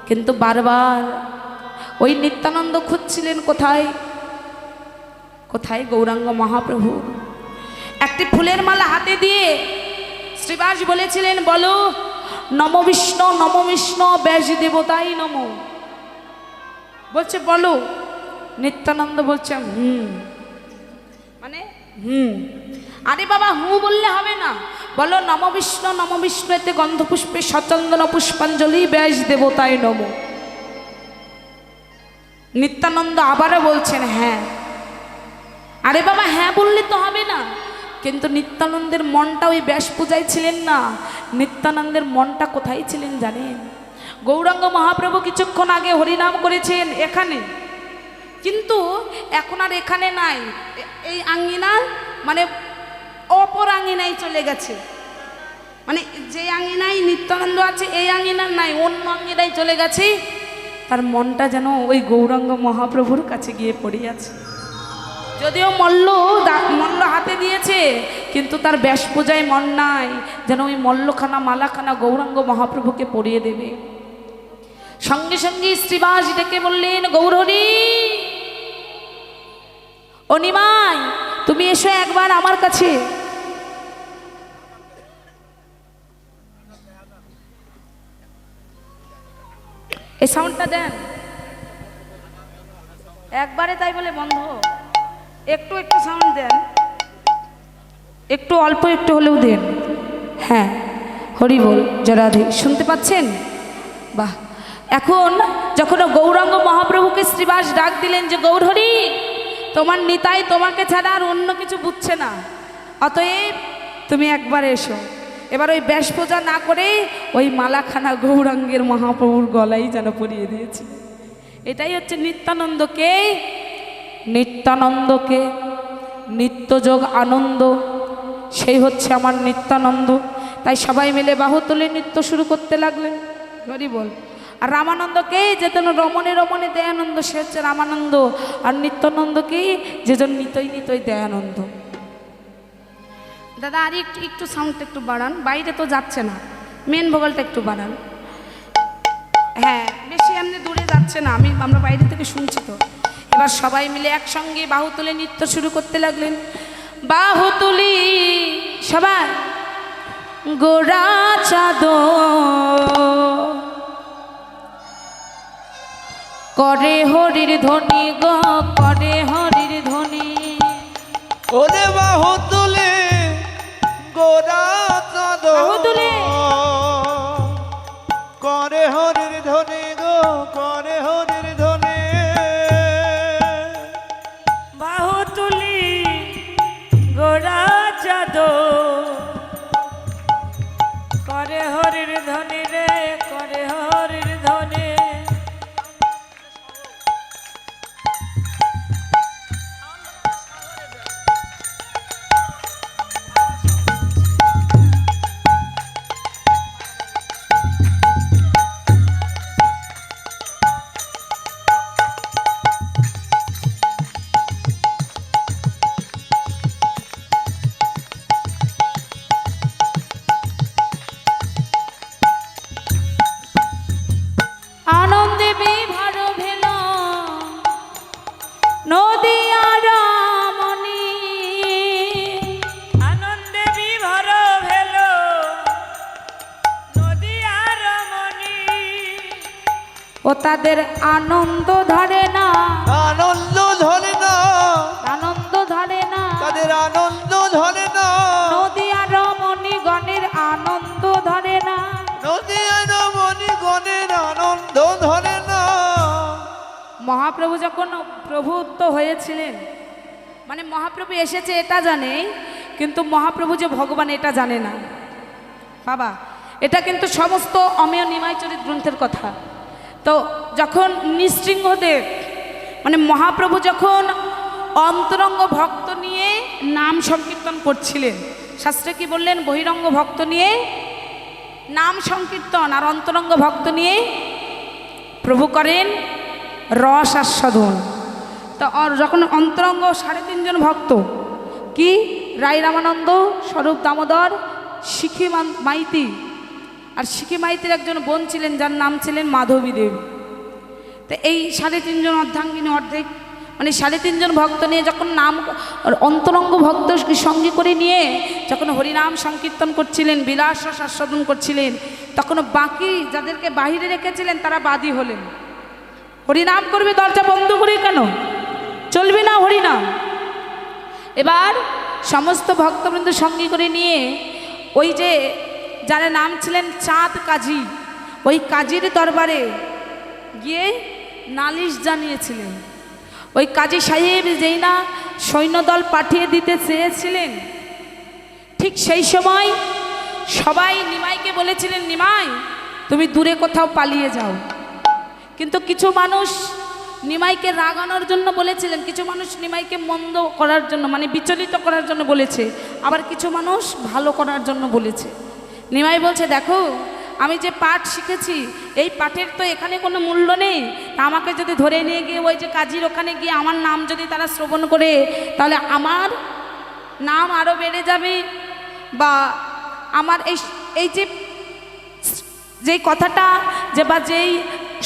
কিন্তু বারবার ওই নিত্যানন্দ খুঁজছিলেন কোথায় কোথায় গৌরাঙ্গ মহাপ্রভু। একটি ফুলের মালা হাতে দিয়ে শ্রীবাস বলেছিলেন, বলো নম বিষ্ণু ব্যাস দেবতাই নম। বলছে বলো। নিত্যানন্দ বলছে মানে আরে বাবা হু বললে হবে না, বলো নম বিষ্ণু এতে গন্ধপুষ্পে সচন্দন পুষ্পাঞ্জলি ব্যাস দেবতায় নম। নিত্যানন্দ আবারও বলছেন হ্যাঁ। আরে বাবা হ্যাঁ বললে তো হবে না। কিন্তু নিত্যানন্দের মনটা ওই ব্যাস পূজায় ছিলেন না। নিত্যানন্দের মনটা কোথায় ছিলেন জানেন? গৌরাঙ্গ মহাপ্রভু কিছুক্ষণ আগে হরিনাম করেছেন এখানে, কিন্তু এখন আর এখানে নাই। এই আঙ্গিনা মানে অপর আঙ্গিনায় চলে গেছে। মানে যে আঙ্গিনায় নিত্যানন্দ আছে এই আঙ্গিনার নাই, অন্য আঙ্গিনায় চলে গেছে। তার মনটা যেন ওই গৌরাঙ্গ মহাপ্রভুর কাছে গিয়ে পড়ে আছে। যদিও মল্ল হাতে দিয়েছে, কিন্তু তার ব্যাস পূজায় মন নাই, যেন ওই মল্লখানা মালাখানা গৌরাঙ্গ মহাপ্রভুকে পরিয়ে দেবে। সঙ্গে সঙ্গে শ্রীবাস ডেকে বললেন, গৌরহরি ও নিমাই, তুমি এসো একবার আমার কাছে। এই সাউন্ডটা দেন একবারে, তাই বলে বন্ধ। একটু একটু সাউন্ড দেন, একটু অল্প একটু হলেও দেন। হ্যাঁ হরি বল, জরাধি শুনতে পাচ্ছেন? বাহ। এখন যখন গৌরাঙ্গ মহাপ্রভুকে শ্রীবাস ডাক দিলেন যে গৌরহরি, তোমার নিতাই তোমাকে ছাড়া আর অন্য কিছু বুঝছে না, অতএব তুমি একবার এসো। এবার ওই ব্যাস পূজা না করে ওই মালাখানা গৌরাঙ্গের মহাপ্রভুর গলাই যেন পরিয়ে দিয়েছে। এটাই হচ্ছে নিত্যানন্দকে নিত্যযোগ আনন্দ, সেই হচ্ছে আমার নিত্যানন্দ। তাই সবাই মিলে বাহু তুলে নৃত্য শুরু করতে লাগলেন। হরি বল। আর রামানন্দকে যেজন রমণে রমণে দয়ানন্দ, সে হচ্ছে রামানন্দ। আর নিত্যানন্দকে যেজন নিতই নিতই দয়ানন্দ। দাদা আর একটু একটু সাউন্ডটা একটু বাড়ান, বাইরে তো যাচ্ছে না, মেন ভোকালটা একটু বাড়ান। হ্যাঁ, বেশি এমনি দূরে যাচ্ছে না, আমরা বাইরে থেকে শুনছি তো। এবার সবাই মিলে একসঙ্গে বাহু তুলে নৃত্য শুরু করতে লাগলেন। বাহু তুলি সবাই, গোরা চাদর করে হরির ধ্বনি গো, করে হরির ধ্বনি। ওরে বাহু তুলে গোরা চাদর, বাহু তুলে করে হরির ধ্বনি গো, করে হরির ধ্বনি। বাহু তুলি গোরা চাদর করে হরির ধ্বনি রে, করে হরির ধ্বনি। আনন্দে বিভার ভেল নদিয়া রমণী, আনন্দে বিভর ভেল নদিয়া রমণী। ও তাদের আনন্দ ধরে না, আনন্দ ধরে না, আনন্দ ধরে না, তাদের আনন্দ ধরে না, নদিয়া রমণী গণের আনন্দ ধরে না। নদিয়া রমণী গণের আনন্দ ধরে না। মহাপ্রভু যখন প্রভুত্ব হয়েছিলেন, মানে মহাপ্রভু এসেছে এটা জানে, কিন্তু মহাপ্রভু যে ভগবান এটা জানে না বাবা। এটা কিন্তু সমস্ত অমেয় নিমাইচরিত গ্রন্থের কথা। তো যখন নৃসিংহদেব মানে মহাপ্রভু যখন অন্তরঙ্গ ভক্ত নিয়ে নাম সংকীর্তন করছিলেন, শাস্ত্রে কি বললেন? বহিরঙ্গ ভক্ত নিয়ে নাম সংকীর্তন আর অন্তরঙ্গ ভক্ত নিয়ে প্রভু করেন রস আস্বাদন। তো যখন অন্তরঙ্গ 3.5 জন ভক্ত, কি রাই রামানন্দ, স্বরূপ দামোদর, শিখি মাইতি, আর শিখি মাইতির একজন বোন ছিলেন যার নাম ছিলেন মাধবী দেবী। তো এই 3.5 জন অর্ধাঙ্গিনী, অর্ধেক মানে 3.5 জন ভক্ত নিয়ে যখন নাম অন্তরঙ্গ ভক্ত সঙ্গে করে নিয়ে যখন হরিনাম সংকীর্তন করছিলেন, বিলাস রস আস্বাদন করছিলেন, তখন বাকি যাদেরকে বাহিরে রেখেছিলেন তারা বাদী হলেন। হরিনাম করবে, দরজা বন্ধ করে কেন? চলবে না হরিনাম। এবার সমস্ত ভক্তবৃন্দ সঙ্গী করে নিয়ে ওই যে যারা নাম ছিলেন চাঁদ কাজী, ওই কাজীর দরবারে গিয়ে নালিশ জানিয়েছিলেন। ওই কাজী সাহেব যেই না সৈন্যদল পাঠিয়ে দিতে চেয়েছিলেন, ঠিক সেই সময় সবাই নিমাইকে বলেছিলেন, নিমাই তুমি দূরে কোথাও পালিয়ে যাও। কিন্তু কিছু মানুষ নিমাইকে রাগানোর জন্য বলেছিলেন, কিছু মানুষ নিমাইকে মন্দ করার জন্য মানে বিচলিত করার জন্য বলেছে, আবার কিছু মানুষ ভালো করার জন্য বলেছে। নিমাই বলছে, দেখো আমি যে পাঠ শিখেছি এই পাঠের তো এখানে কোনো মূল্য নেই। আমাকে যদি ধরে নিয়ে গিয়ে ওই যে কাজীর ওখানে গিয়ে আমার নাম যদি তারা শ্রবণ করে, তাহলে আমার নাম আরও বেড়ে যাবে, বা আমার এই যেই কথাটা যে বা যেই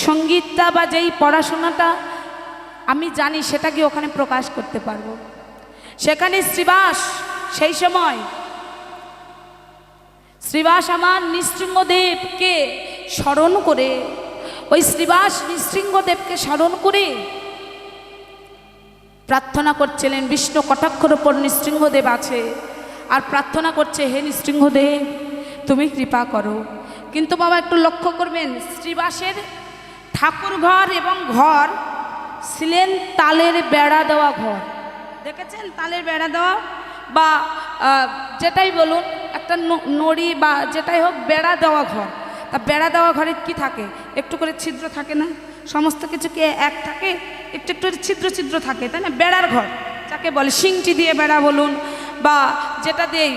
সঙ্গীতটা বা যেই পড়াশোনাটা আমি জানি সেটা কি ওখানে প্রকাশ করতে পারবো। সেখানে শ্রীবাস সেই সময় শ্রীবাস আমার নৃসিংহদেবকে স্মরণ করে, ওই শ্রীবাস নৃসিংহদেবকে স্মরণ করে প্রার্থনা করছিলেন। বিষ্ণু কটাক্ষর ওপর নৃসিংহদেব আছে আর প্রার্থনা করছে, হে নৃসিংহদেব তুমি কৃপা করো। কিন্তু বাবা একটু লক্ষ্য করবেন, শ্রীবাসের ঠাকুর ঘর এবং ঘর ছিলেন তালের বেড়া দেওয়া ঘর। দেখেছেন তালের বেড়া দেওয়া, বা যেটাই বলুন একটা নড়ি বা যেটাই হোক বেড়া দেওয়া ঘর। তা বেড়া দেওয়া ঘরে কি থাকে? একটু করে ছিদ্র থাকে না? সমস্ত কিছু কি এক থাকে? একটু একটু ছিদ্র ছিদ্র থাকে, তাই না? বেড়ার ঘর যাকে বলে, সিংটি দিয়ে বেড়া বলুন বা যেটা দিয়েই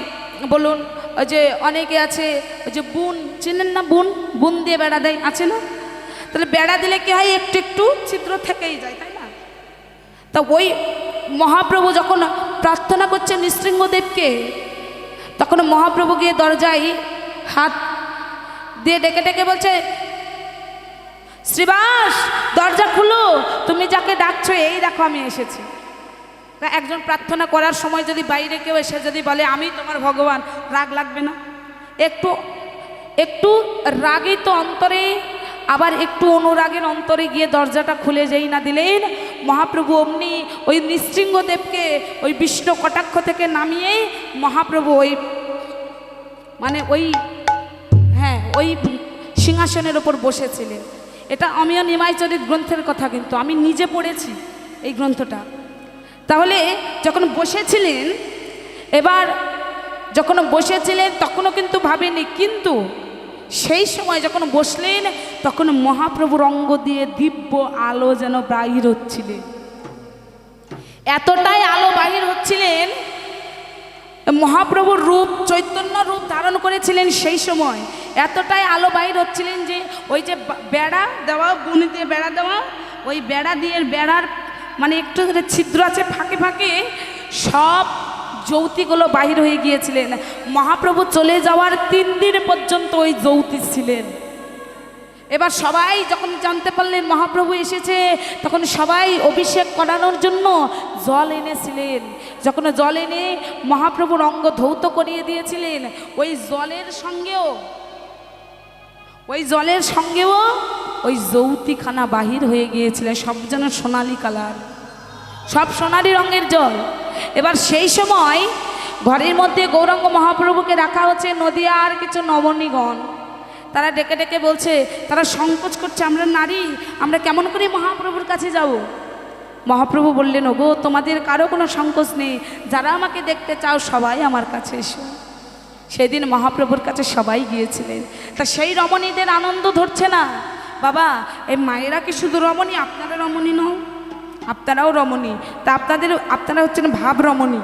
বলুন, ওই যে অনেকে আছে ওই যে বুন, চেনেন না বুন? বুন দিয়ে বেড়া দেয়, আছে না? তাহলে বেড়া দিলে কি হয়, একটু একটু ছিদ্র থেকেই যায়, তাই না? তা ওই মহাপ্রভু যখন প্রার্থনা করছেন নৃসিংহদেবকে, তখন মহাপ্রভু গিয়ে দরজায় হাত দিয়ে ডেকে ডেকে বলছে, শ্রীবাস দরজা খুলো, তুমি যাকে ডাকছো এই দেখো আমি এসেছি। তা একজন প্রার্থনা করার সময় যদি বাইরে কেউ এসে যদি বলে আমি তোমার ভগবান, রাগ লাগবে না? একটু একটু রাগিত অন্তরে, আবার একটু অনুরাগের অন্তরে গিয়ে দরজাটা খুলে যেই না দিলেন, মহাপ্রভু অমনি ওই নৃসিংহদেবকে ওই বিষ্ণু কটাক্ষ থেকে নামিয়ে মহাপ্রভু ওই মানে ওই সিংহাসনের ওপর বসেছিলেন। এটা অমিয় নিমাই চরিত গ্রন্থের কথা, কিন্তু আমি নিজে পড়েছি এই গ্রন্থটা। তাহলে যখন বসেছিলেন, এবার যখন বসেছিলেন তখনও কিন্তু ভাবেনি, কিন্তু সেই সময় যখন বসলেন তখন মহাপ্রভুর অঙ্গ দিয়ে দিব্য আলো যেন বাহির হচ্ছিলেন। এতটাই আলো বাহির হচ্ছিলেন, মহাপ্রভুর রূপ চৈতন্য রূপ ধারণ করেছিলেন সেই সময়। এতটাই আলো বাহির হচ্ছিলেন যে ওই যে বেড়া দেওয়া, বুনি দিয়ে বেড়া দেওয়া, ওই বেড়া দিয়ে বেড়ার মানে একটু ছিদ্র আছে ফাঁকে ফাঁকে, সব যৌতিগুলো বাহির হয়ে গিয়েছিলেন। মহাপ্রভু চলে যাওয়ার 3 দিন পর্যন্ত ওই যৌতি ছিলেন। এবার সবাই যখন জানতে পারলেন মহাপ্রভু এসেছে, তখন সবাই অভিষেক করানোর জন্য জল এনেছিলেন। যখন জল এনে মহাপ্রভুর অঙ্গ ধৌত করিয়ে দিয়েছিলেন, ওই জলের সঙ্গেও ওই যৌতিখানা বাহির হয়ে গিয়েছিল, সব যেন সোনালি কালার, সব সোনালি রঙের জল। এবার সেই সময় ঘরের মধ্যে গৌরাঙ্গ মহাপ্রভুকে রাখা হচ্ছে, নদিয়ার কিছু নবনীগণ তারা ডেকে ডেকে বলছে, তারা সংকোচ করছে, আমরা নারী, আমরা কেমন করে মহাপ্রভুর কাছে যাব? মহাপ্রভু বললেন, ওগো তোমাদের কারো কোনো সংকোচ নেই, যারা আমাকে দেখতে চাও সবাই আমার কাছে এসো। সেদিন মহাপ্রভুর কাছে সবাই গিয়েছিলেন। তা সেই রমণীদের আনন্দ ধরছে না। বাবা, এই মায়েরা কি শুধু রমণী? আপনারা রমণী নও, আপনারাও রমণী। তা আপনারা হচ্ছেন ভাব রমণী,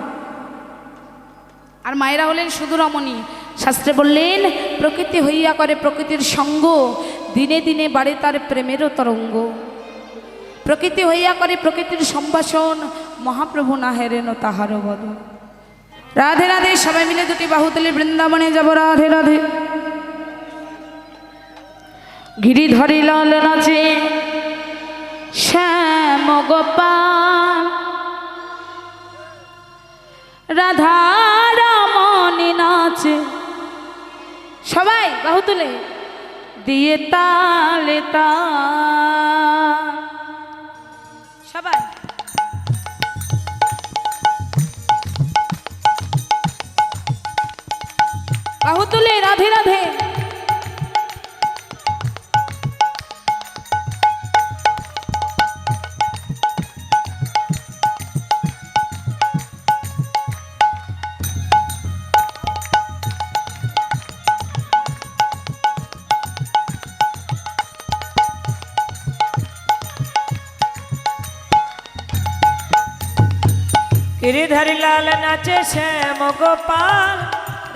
আর মায়েরা হলেন শুধু রমণী। শাস্ত্রে বললেন, প্রকৃতি হইয়া করে প্রকৃতির সঙ্গ, দিনে দিনে বাড়ে তার প্রেমেরও তরঙ্গ। প্রকৃতি হইয়া করে প্রকৃতির সম্ভাষণ, মহাপ্রভু না হেরেন তাহারও বদন। রাধে রাধে, সবাই মিলে দুটি বাহু তুলে বৃন্দাবনে যাব। রাধে রাধে। গিরিধরি লাল নাচে শ্যাম গোপাল, রাধা রমণী নাচে, সবাই বাহু তুলে দিয়ে তালে তাল, সবাই বাহু তুলে রাধে রাধে। গিরিধারী লাল নাচে শ্যাম গোপাল,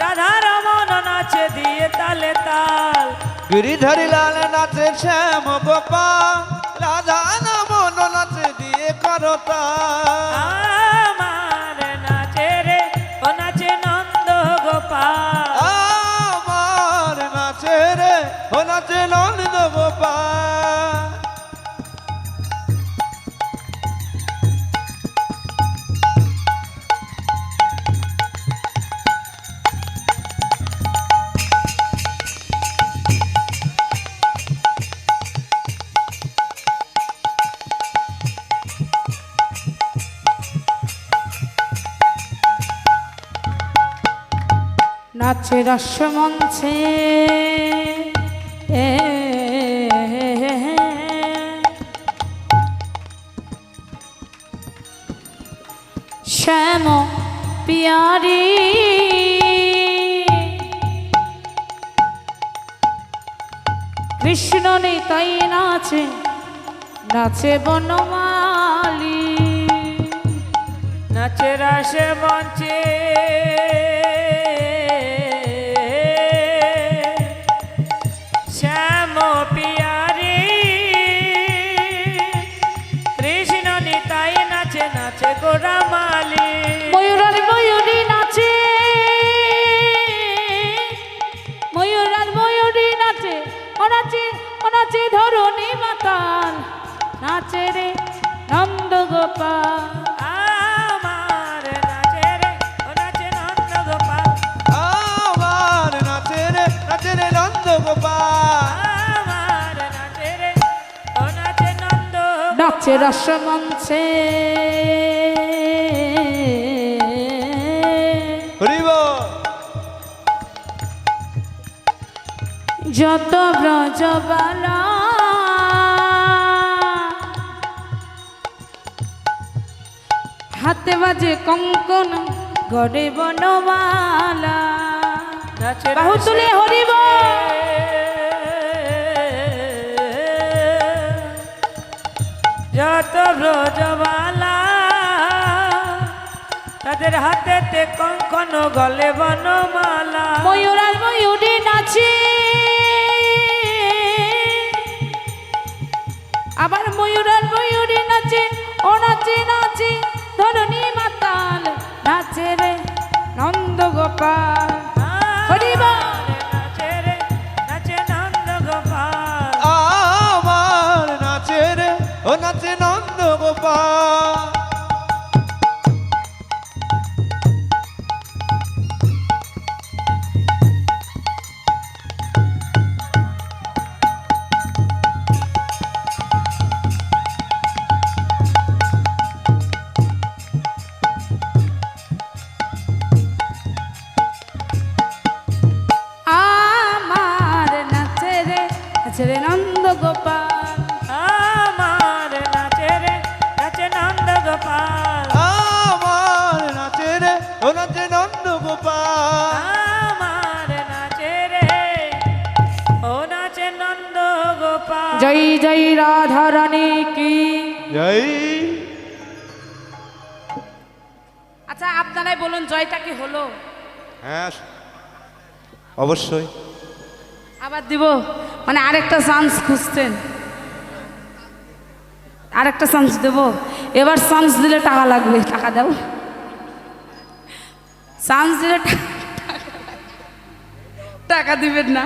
রাধা রমন নাচে দিয়ে তালে তাল। গিরিধারী লাল নাচে শ্যাম গোপাল, রাধা নমন নাচে দিয়ে করতাল। আমার নাচে রে ও নাচে নন্দ গোপাল, আমার নাচে রে ও নাচে নন্দ গোপাল। নাচে রসমঞ্চে শ্যাম পিয়ারি, কৃষ্ণ নিতাই নাচে, নাচে বনমালী, নাচে রাসে মঞ্চে শ্যাম পিয়ারি, ও নাচে ধরণী মাতাল নাচে রে নন্দ গোপাল আমার নাচে রে ও নাচে নন্দ গোপাল আমার নাচে রে নন্দ গোপাল আমার নাচে রে ও নাচে নন্দ নাচে রসমঞ্চে হরিব যত ব্রজবালা হাতে বাজে কঙ্কন গড়ে বনমালা নাচে বাহু তুলে হরিব যত ব্রজবালা তাদের হাতেতে কঙ্কন গলে বনমালা ময়ূর আর ময়ূরী নাচে আবার ময়ূর আর ময়ূরী নাচে ও নাচে নাচে ধরণী মাতাল নাচে রে নন্দ গোপাল হরিব নাচে রে নাচে নন্দ গোপাল আমার নাচে রে ও নাচে নন্দ গোপাল আমার নাচে রে নন্দ গোপাল আমার নাচে রে নাচে নন্দ গোপাল আমার নাচে রে ও নাচে নন্দ গোপাল আমার নাচে রে ও নাচে নন্দ গোপাল জয় জয় রাধা রানী কি জয় আচ্ছা আপনারাই বলুন জয়টা কি হলো হ্যাঁ অবশ্যই আবার দিব মানে আরেকটা চান্স খুঁজছেন আরেকটা চান্স দেব এবার চান্স দিলে টাকা লাগবে টাকা দাও চান্স দিলে টাকা দিবেন না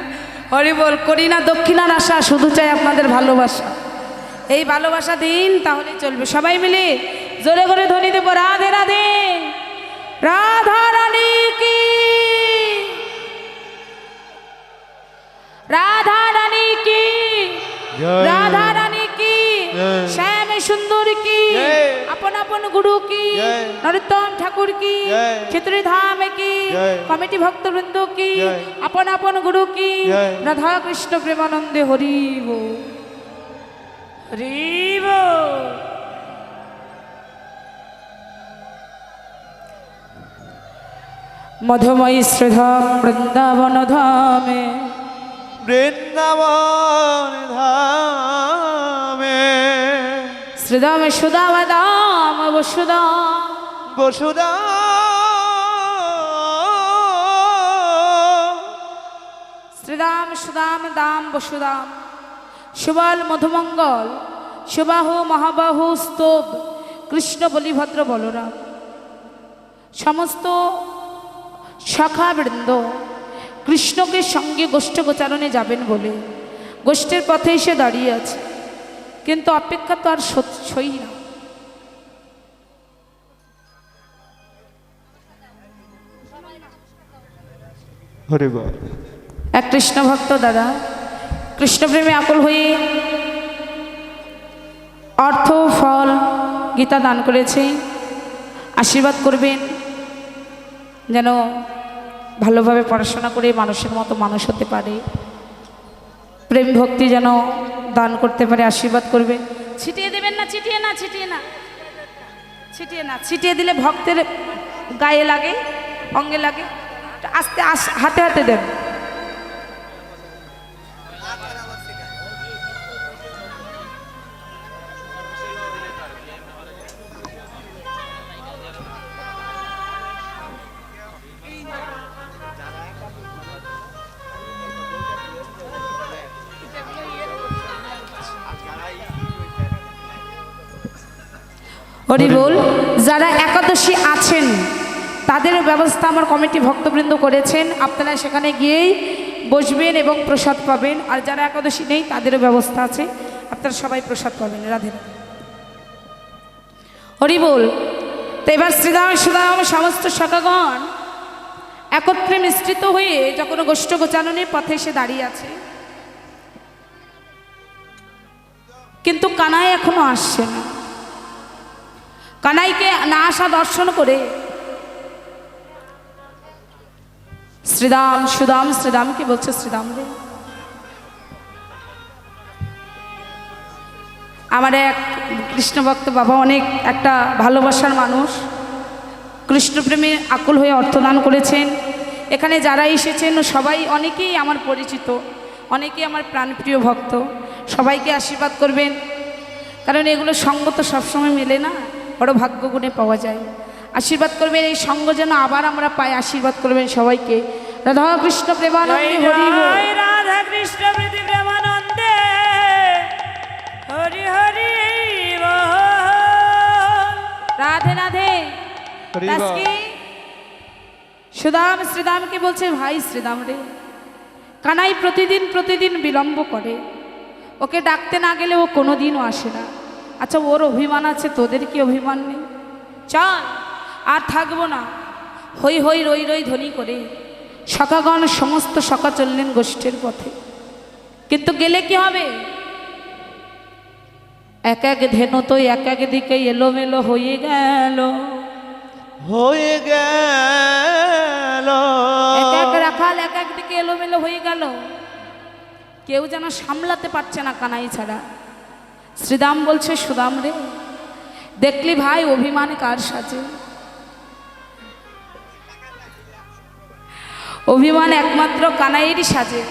হরিবল করি না দক্ষিণার আশা শুধু চাই আপনাদের ভালোবাসা এই ভালোবাসা দিন তাহলে চলবে সবাই মিলে জোরে করে ধ্বনি দেব রাধে রাধে রাধা রানী কি রাধা রানী কি জয়। রাধা রানী কি জয়। শ্যাম সুন্দর কি জয়। আপন আপন গুরু কি জয়। নরোত্তম ঠাকুর কি জয়। ক্ষেত্রী ধাম কি জয়। কমিটি ভক্তবৃন্দ কি জয়। আপন আপন গুরু কি জয়। রাধা কৃষ্ণ প্রেমানন্দে হরিব হরিব মধুময়ী শ্রীধাম বৃন্দাবন ধামে বৃন্দাবন ধামে শ্রীধামে সুদাম দাম বসুদাম বসুদা শ্রীরাম সুদাম দাম বসুদাম সুবল মধুমঙ্গল সুবাহু মহাবাহু স্তব কৃষ্ণ বলিভদ্র বলরাম সমস্ত শাখাবৃন্দ কৃষ্ণকে সঙ্গে গোষ্ঠ গোচারণে যাবেন বলে গোষ্ঠের পথে এসে দাঁড়িয়ে আছে কিন্তু অপেক্ষা তো আর সই না হরে বল এক কৃষ্ণ ভক্ত দাদা কৃষ্ণপ্রেমে আকুল হয়ে অর্থ ফল গীতা দান করেছে আশীর্বাদ করবেন যেন ভালোভাবে পড়াশোনা করে মানুষের মতো মানুষ হতে পারে প্রেম ভক্তি যেন দান করতে পারে আশীর্বাদ করবে ছিটিয়ে দেবেন না ছিটিয়ে না ছিটিয়ে না ছিটিয়ে না ছিটিয়ে দিলে ভক্তের গায়ে লাগে অঙ্গে লাগে আস্তে হাতে হাতে দেন হরি বল যারা একাদশী আছেন তাদের ব্যবস্থা আমার কমিটি ভক্তবৃন্দ করেছেন আপনারা সেখানে গিয়েই বসবেন এবং প্রসাদ পাবেন। আর যারা একাদশী নেই তাদেরও ব্যবস্থা আছে, আপনারা সবাই প্রসাদ পাবেন। রাধে রাধে, হরি বল। তো এবার শ্রীরাম সুদাম সমস্ত সখাগণ একত্রে মিশ্রিত হয়ে যখন গোষ্ঠ গোচারণের পথে এসে দাঁড়িয়ে আছে, কিন্তু কানাই এখনো আসছে না। কানাইকে না আসা দর্শন করে শ্রীরাম সুদাম শ্রীরামকে বলছে, শ্রীরাম রে, আমার এক কৃষ্ণ ভক্ত বাবা, অনেক একটা ভালোবাসার মানুষ, কৃষ্ণপ্রেমে আকুল হয়ে অর্থদান করেছেন। এখানে যারা এসেছেন সবাই অনেকেই আমার পরিচিত, অনেকেই আমার প্রাণপ্রিয় ভক্ত। সবাইকে আশীর্বাদ করবেন, কারণ এগুলো সঙ্গ তো সবসময় মেলে না, বড় ভাগ্যগুণে পাওয়া যায়। আশীর্বাদ করবেন, এই সঙ্গ যেন আবার আমরা পাই। আশীর্বাদ করবেন সবাইকে। রাধা কৃষ্ণ প্রেমানন্দে হরি বল। রাধা কৃষ্ণ প্রীতি প্রেমানন্দে হরি হরি বল। রাধে রাধে। হরি বল। আজকে সুদাম শ্রীদামকে বলছে, ভাই শ্রীদাম রে, কানাই প্রতিদিন বিলম্ব করে, ওকে ডাকতে না গেলে ও কোনোদিনও আসে না। আচ্ছা, ওর অভিমান আছে, তোদের কি অভিমান নেই? চল, আর থাকবো না। হই হই রই রই ধ্বনি করে সখাগণ সমস্ত সখা চললেন গোষ্ঠীর পথে। কিন্তু গেলে কি হবে? এক এক ধেনু তো এক এক দিকে এলোমেলো হয়ে গেল, হয়ে গেল। এক এক রাখাল এক এক দিকে এলোমেলো হয়ে গেল। কেউ যেন সামলাতে পারছে না কানাই ছাড়া। শ্রীদাম বলছে, সুদাম রে, দেখলি ভাই অভিমান কার সাজে? অভিমান একমাত্র কানাইয়েরই সাজে।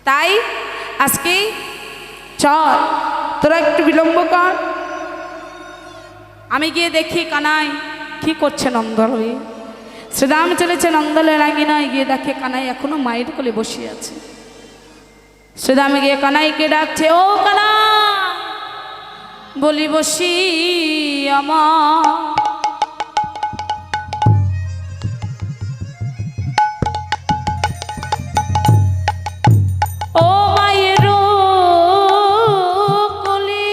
তাই আজকে চল, তোরা একটু বিলম্ব কর, আমি গিয়ে দেখি কানাই কি করছে নন্দল হয়ে। শ্রীরাম চলেছে নন্দলের আঙিনায়, গিয়ে দেখে কানাই এখনো মায়ের কোলে বসে আছে। শ্রীরাম গিয়ে কানাইকে ডাকছে, ও কানাই, বলি বসি আমার, ও মায়ের কোলে,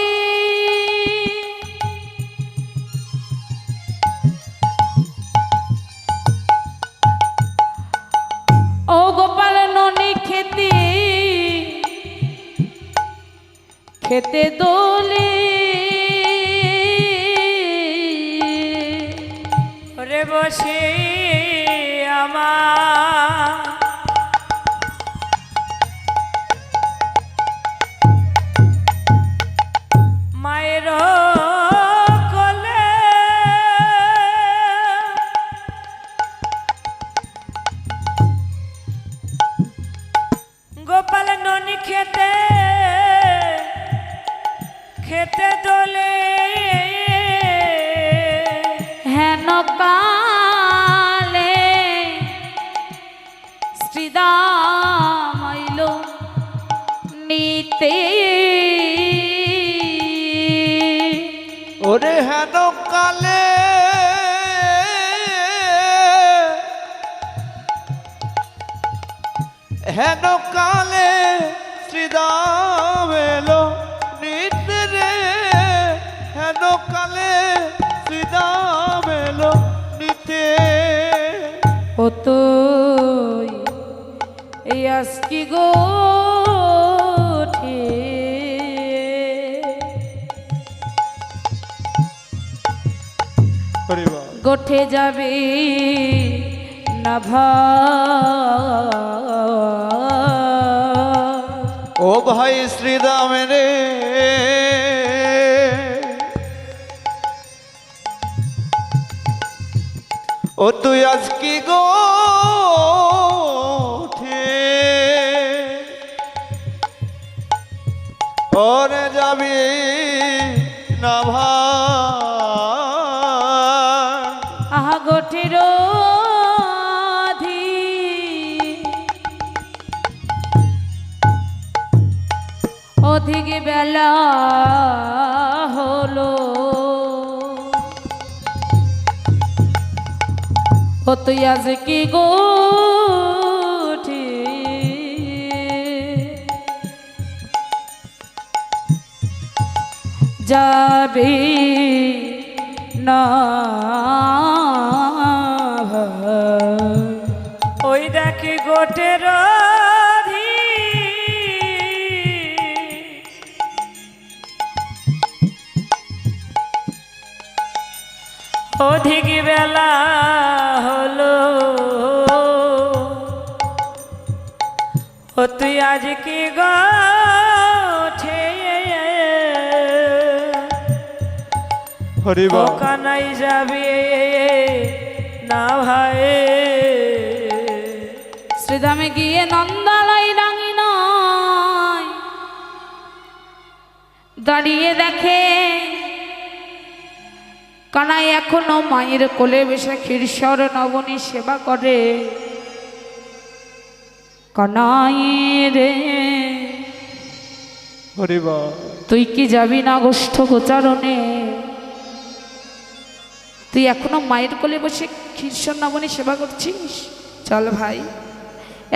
ও গোপাল ননি খেতে খেতে দোলে, ওরে বসে আমার মায়ের কোলে, গোপাল ননি খেতে খেতে দোলে, হেন কালে শ্রীদাম আইল নিতে, ওরে হেন কালে হেন কালে শ্রীদাম এলো নিতে রে, হেন কালে শ্রীদাম এলো নিতে। ও তো এই আজকি গো হরি বল। গোঠে যাবে না ও ভাই শ্রীদাম রে, ও তুই আজ কি গো ওরে যাবি না ভাই, আহা গোঠের অধিক বেলা হলো, ও তুই আজ কি গো যাবে না ওই দেখি গোটের অধিক বেলা হলো ও তুই আজ কি গোঠে হরি ও বল কানাই যাবি না ভাই শ্রীধামে গিয়ে নন্দালয় রাঙি নয় দাঁড়িয়ে দেখে কানাই এখনো মায়ের কোলে বসে ক্ষীরসর নবনী সেবা করে। কানাই রে হরি বল তুই কি যাবি না গোষ্ঠ গোচারণে? তুই এখনো মায়ের কোলে বসে ক্ষীরসর নবনী সেবা করছিস? চল ভাই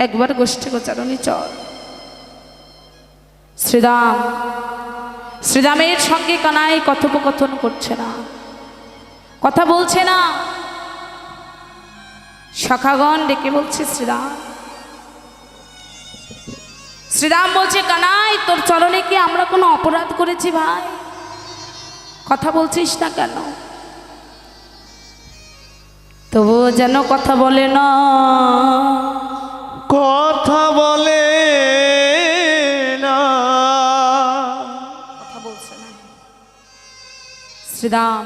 একবার গোষ্ঠী গোচারণে চল। শ্রীরামের সঙ্গে কানাই কথোপকথন করছে না, কথা বলছে না। সখাগণ ডেকে বলছে শ্রীরাম বলছে কানাই তোর চরণে কি আমরা কোনো অপরাধ করেছি ভাই? কথা বলছিস না কেন? তবুও যেন কথা বলে না, কথা বলে না, কথা বলছে না। শ্রীরাম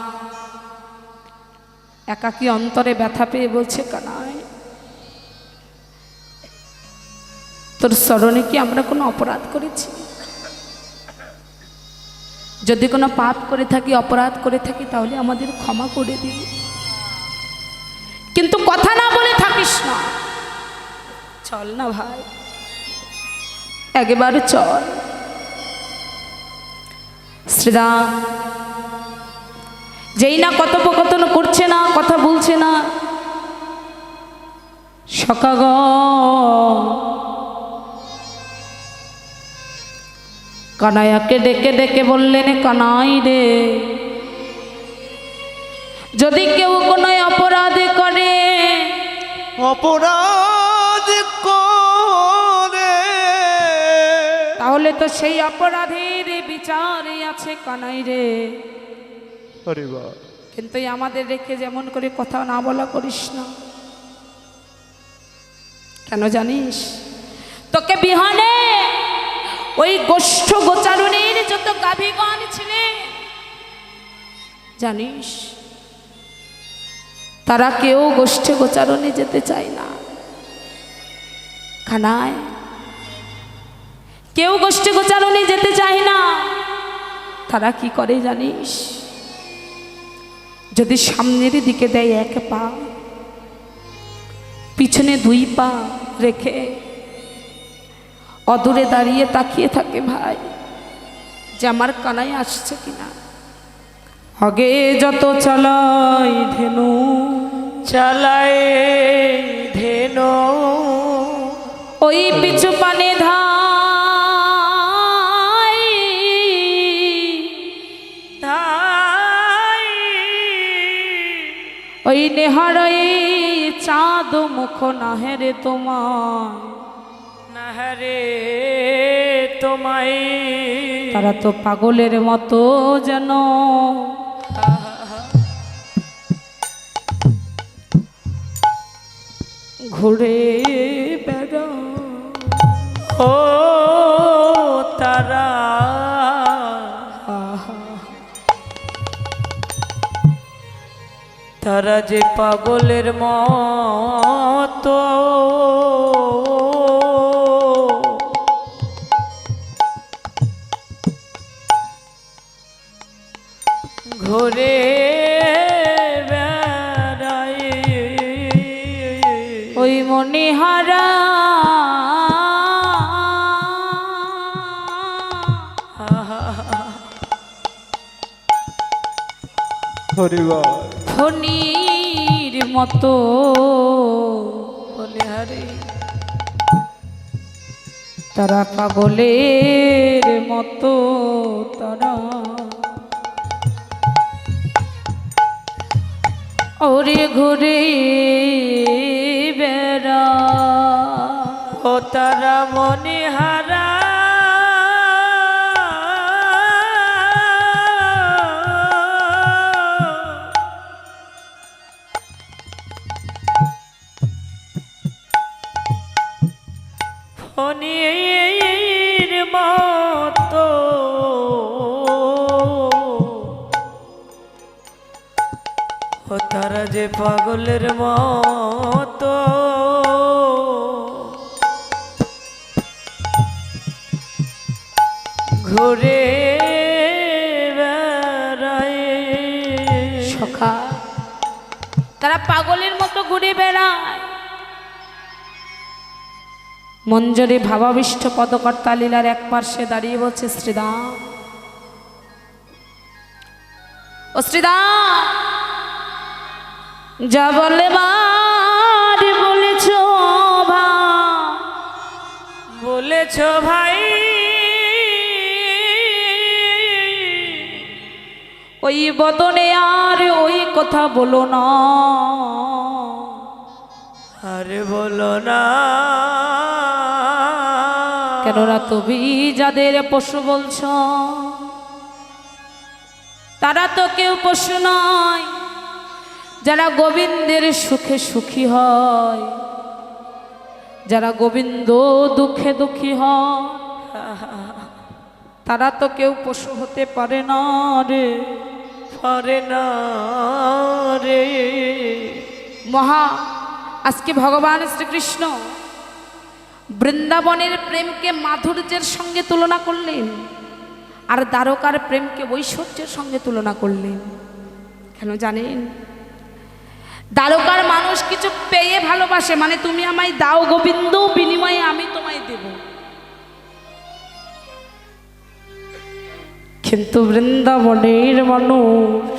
একাকী অন্তরে ব্যথা পেয়ে বলছে কানাই তোর চরণে কি আমরা কোনো অপরাধ করেছি? যদি কোনো পাপ করে থাকি, অপরাধ করে থাকি, তাহলে আমাদের ক্ষমা করে দিন, কিন্তু কথা না বলে থাকিস না। চল না ভাই একেবারে চল। শ্রীরাম যেই না কথোপকথন করছে না, কথা বলছে না, সখাগণ কানাইয়াকে ডেকে ডেকে বললেন কানাই রে যদি কেউ কোনো অপরাধ করে, অপরাধ করে তাহলে তো সেই অপরাধের বিচারে আছে কানাই রে। হরি বল কিন্তু আমাদের রেখে যেমন করে কথা না বলা করিস না। কেন জানিস? তোকে বিহানে ওই গোষ্ঠ গোচারণের যত গাভীগণ ছিলেন জানিস, তারা কেউ গোষ্ঠ গোচারণে যেতে চায় না। কানাই কেউ গোষ্ঠ গোচারণে যেতে চায় না। তারা কি করে জানিস? যদি সামনের দিকে দেয় এক পা, পিছনে দুই পা রেখে অদূরে দাঁড়িয়ে তাকিয়ে থাকে ভাই যে আমার কানাই আসছে কিনা। আগে যত চালাই ধেনু, চালায় ধেনো ওই পিছু পানে ধাই, ধাই ওই নেহারাই চাঁদ মুখ নাহেরে তোমার, নাহারে তোমায় তারা তো পাগলের মতো যেন ঘুরে বেড়া। ও তারা তারা যে পাগলের মতো ঘুরে বেড়ায় ওই মনিহারা হরি বল ফণির মতো বলে হারে, তারা পাগলের মতো তারা ওরে ঘুরে বেড়া ও তারা মনিহারা ফণির মতো ও তারা যে পাগলের মতো ঘুরে বেড়ায়। সখা তারা পাগলের মতো ঘুরে বেড়ায়। মঞ্জরে ভাবাবিষ্ট পদকর্তা লীলার এক পার্শ্বে দাঁড়িয়ে বলছে, শ্রীদাম ও শ্রীদাম, যা বলে বার বলেছ ভাই, বলেছ ভাই ওই বদনে আর ওই কথা বলো না, আরে বলো না। কেননা তুমি যাদের পশু বলছ তারা তো কেউ পশু নয়। যারা গোবিন্দের সুখে সুখী হয়, যারা গোবিন্দ দুঃখে দুঃখী হয়, তারা তো কেউ পশু হতে পারে না রে, পারে না রে। মহা আজকে ভগবান শ্রীকৃষ্ণ বৃন্দাবনের প্রেমকে মাধুর্যের সঙ্গে তুলনা করলেন, আর দ্বারকার প্রেমকে ঐশ্বর্যের সঙ্গে তুলনা করলেন। কেন জানেন? দ্বারকার মানুষ কিছু পেয়ে ভালোবাসে, মানে তুমি আমায় দাও গোবিন্দ, বিনিময়ে আমি তোমায় দেব। কিন্তু বৃন্দাবনের মানুষ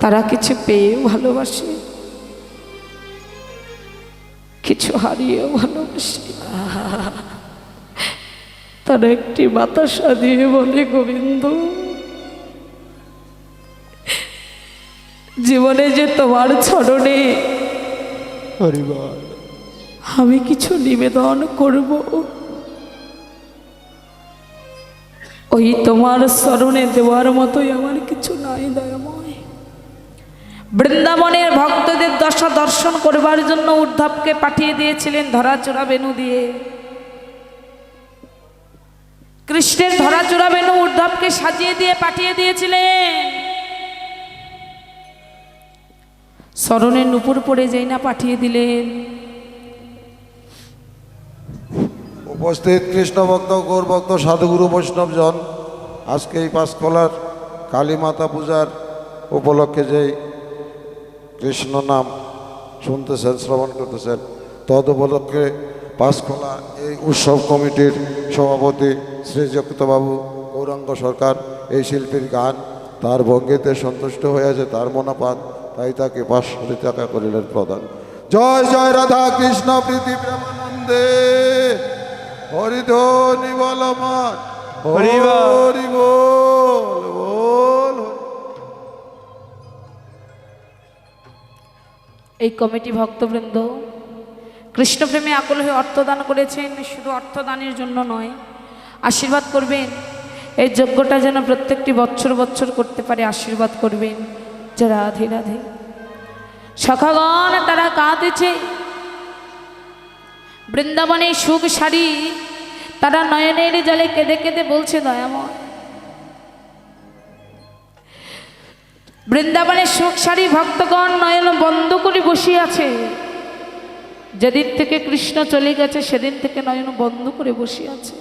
তারা কিছু পেয়ে ভালোবাসে, কিছু হারিয়েও ভালোবাসে। তারা একটি বাতাসা দিয়ে বলে, গোবিন্দ জীবনে যে তোমার চরণে হরিবল। আমি কিছু নিবেদন করব, ওই তোমার চরণে দেওয়ার মতোই আমার কিছু নাই দয়াময়। বৃন্দাবনের ভক্তদের দশা দর্শন করবার জন্য উদ্ধবকে পাঠিয়ে দিয়েছিলেন ধরাচোরা বেনু দিয়ে। কৃষ্ণের ধরাচোরা বেনু উদ্ধবকে সাজিয়ে দিয়ে পাঠিয়ে দিয়েছিলেন। চরণে নুপুর পড়ে যেই না পাঠিয়ে দিলেন, উপস্থিত কৃষ্ণ ভক্ত, গৌর ভক্ত, সাধুগুরু বৈষ্ণবজন, আজকে এই পাঁচকলার কালী মাতা পূজার উপলক্ষে যেই কৃষ্ণ নাম শুনতেছেন, শ্রবণ করতেছেন, তদ উপলক্ষে পাঁচকলা এই উৎসব কমিটির সভাপতি শ্রীযুক্তবাবু গৌরাঙ্গ সরকার এই শিল্পীর গান তার ভঙ্গিতে সন্তুষ্ট হয়েছে, তার মনোপাত, তাই তাকে 500 টাকা করিলেন প্রদান। জয় জয় রাধা কৃষ্ণ প্রীতি প্রেমানন্দে, হরিধ্বনি বলমান, হরি বল বল। এই কমিটি ভক্তবৃন্দ কৃষ্ণপ্রেমে আকুল হয়ে অর্থদান করেছেন। শুধু অর্থদানের জন্য নয়, আশীর্বাদ করবেন, এই যজ্ঞটা যেন প্রত্যেকটি বছর বছর করতে পারে, আশীর্বাদ করবেন। যে রাধে রাধে। সখাগণ তারা কাঁদেছে, বৃন্দাবনে সুখ সারি তারা নয়নের জলে কেঁদে কেঁদে বলছে, দয়াময় বৃন্দাবনে সুখ সারি ভক্তগণ নয়ন বন্ধ করে বসে আছে। যেদিন থেকে কৃষ্ণ চলে গেছে সেদিন থেকে নয়ন বন্ধ করে বসে আছে।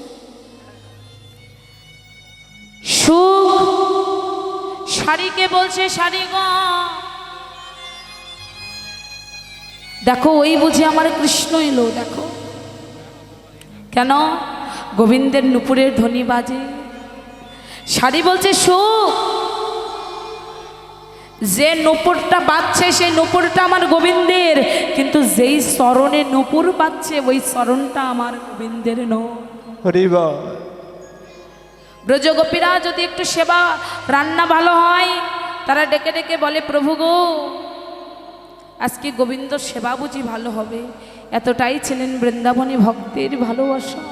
সুখ সারিকে বলছে, সারি গো দেখো, ওই বুঝি আমার কৃষ্ণ এলো, দেখো কেন গোবিন্দের নুপুরের ধ্বনি বাজে। সারি বলছে, সুখ যে নুপুরটা বাজছে সেই নুপুরটা আমার গোবিন্দের, কিন্তু যেই চরণে নুপুর বাজছে ওই চরণটা আমার গোবিন্দের নয়। হরিবল। ব্রজগোপীরা যদি একটু সেবা রান্না ভালো হয়, তারা ডেকে ডেকে বলে, প্রভু গো, আজকে গোবিন্দ সেবা বুঝি ভালো হবে। এতটাই ছিলেন বৃন্দাবনী ভক্তের ভালোবাসা।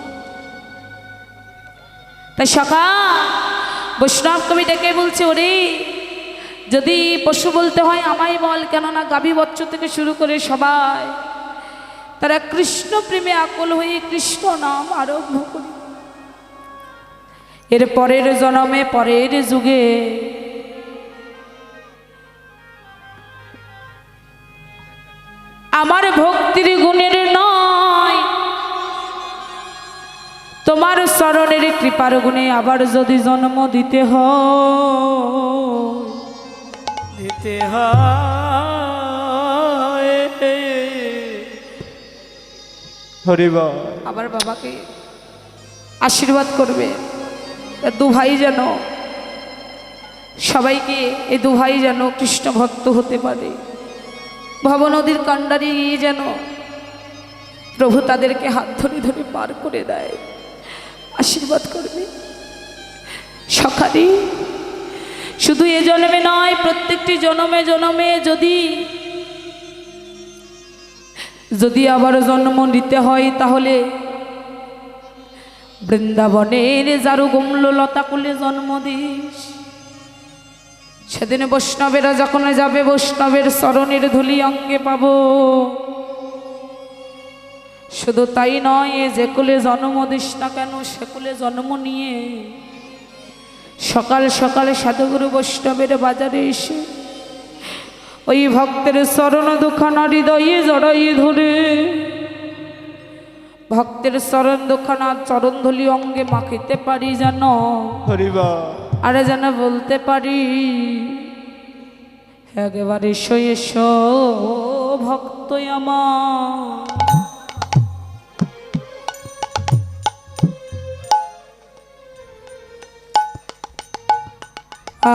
তাই সকাল বৈষ্ণব কবি ডেকে বলছে, ওরে যদি পশু বলতে হয় আমায় বল, কেননা গাভী বচ্চ থেকে শুরু করে সবাই তারা কৃষ্ণ প্রেমে আকুল হয়ে কৃষ্ণ নাম আরম্ভ করি। এর পরের জন্মে পরের যুগে আমার ভক্তির গুণের নয়, তোমার চরণের কৃপার গুণে আবার যদি জন্ম দিতে হয় হরিবা আবার বাবাকে আশীর্বাদ করবে। দু ভাই যেন সবাইকে, এই দু ভাই যেন কৃষ্ণ ভক্ত হতে পারে। ভবনদীর কাণ্ডারি যেন প্রভু তাদেরকে হাত ধরে ধরে পার করে দেয়, আশীর্বাদ করবে। সকালে শুধু এ জন্মে নয়, প্রত্যেকটি জন্মে জন্মে যদি আবার জন্ম নিতে হয়, তাহলে বৃন্দাবনের যারু গুমল লতাকুলে জন্ম দিস। সেদিন বৈষ্ণবেরা যখন যাবে, বৈষ্ণবের চরণের ধুলি অঙ্গে পাব। শুধু তাই নয়, যে কুলে জন্ম দিস না কেন, সে কুলে জন্ম নিয়ে সকাল সকালে সাধুগুরু বৈষ্ণবের বাজারে এসে ওই ভক্তের চরণ দুখানা হৃদয়ে জড়াইয়ে ধরে ভক্তের চরণ দুখানা চরণ ধুলি অঙ্গে মাখিতে পারি যেন, হরিবা আরে যেন বলতে পারি, একেবারে এসো এসো ভক্ত আমার।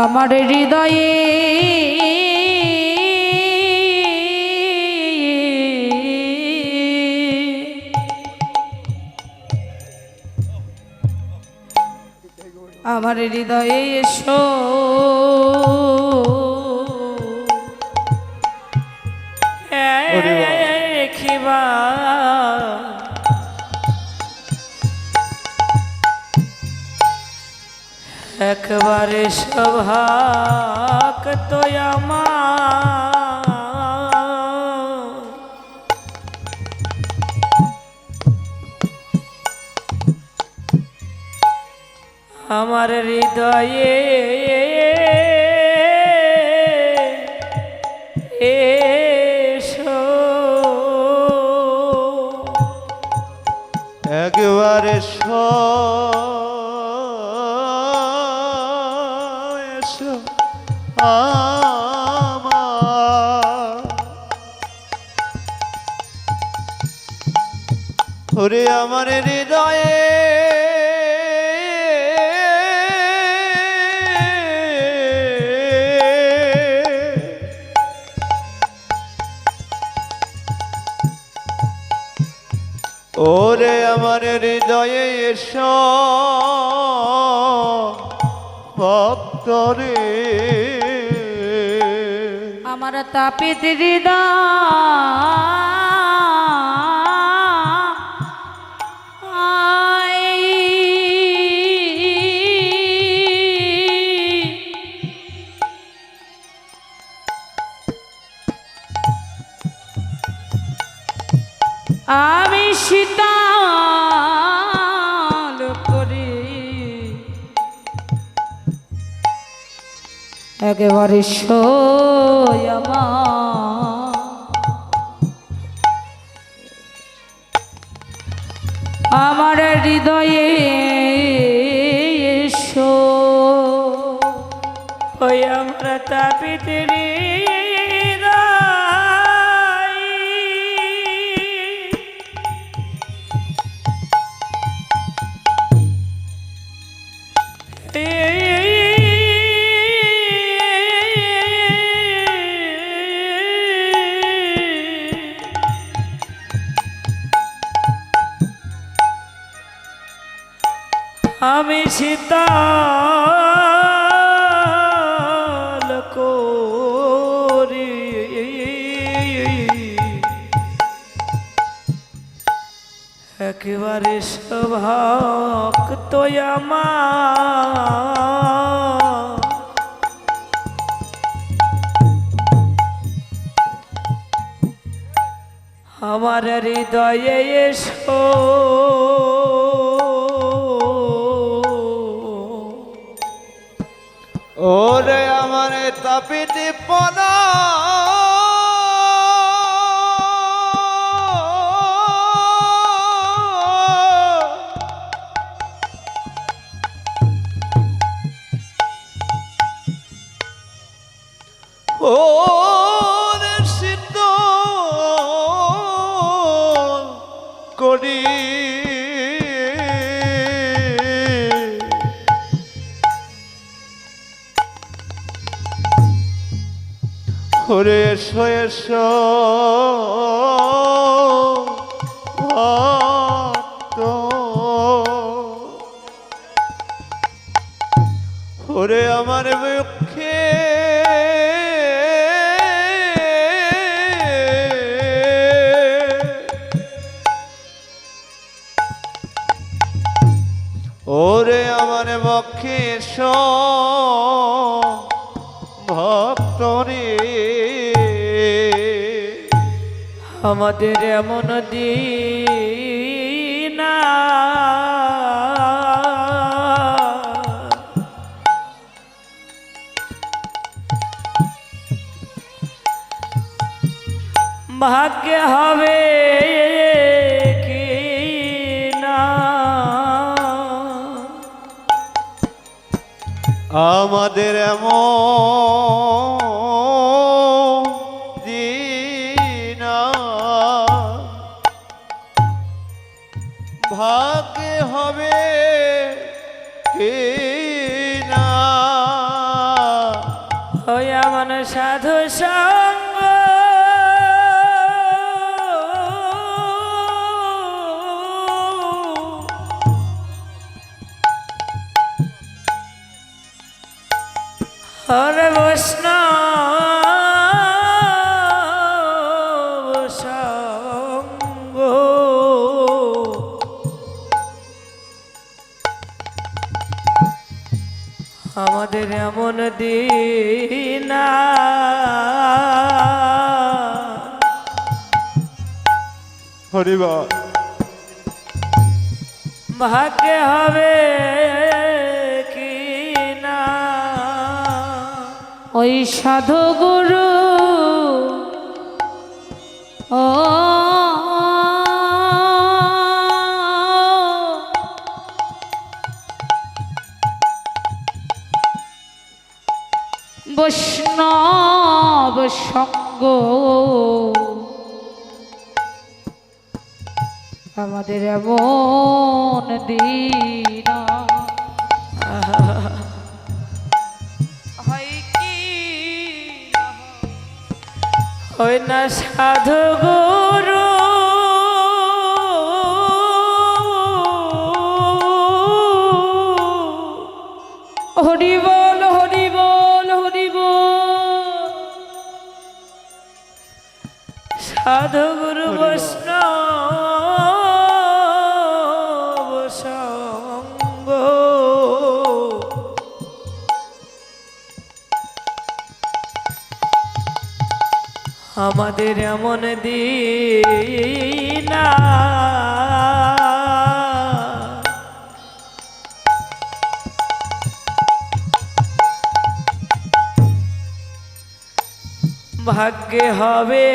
আমার হৃদয়ে আমার হৃদয়ে এসো, দেখিবা একবারে সৌভাগ তো আমার হৃদয়ে এসো, একবারে এসো আমার, ওরে আমার হৃদয়ে ওরে আমার হৃদয়ে এসো ভক্তরে, আমার তাপিত আমি শীতল করি একেবারে সই আমার হৃদয়ে এসো, ওই আমরা তাপিত আমি শীতল একেবারে ভক্ত আমার আমার হৃদয়ে এসো ওরে আমার তাপিতে পনা ওরে সিদ্ধ করি ওরে এসো এসো ভক্ত ওরে আমার মুখে ওরে আমার বক্ষে এসো ভক্ত রে আমাদের এমন দিন ভাগ্যে হবে কি না আমাদের এমন দিন ভাগ্যে হবে কি না ওই এমন সাধু সঙ্গ হরে বৈষ্ণব সঙ্গ আমাদের এমন দিন হরিবল ভাগ্যে হবে কি না ওই সাধু গুরু ও বৈষ্ণব সঙ্গ আমাদের এমন দিন হয় কি ওই না সাধু গুরু হরি বল হরি বল হরি বল সাধু গুরু বৈষ্ণব সঙ্গ আমাদের এমন দিন ভাগ্যে হবে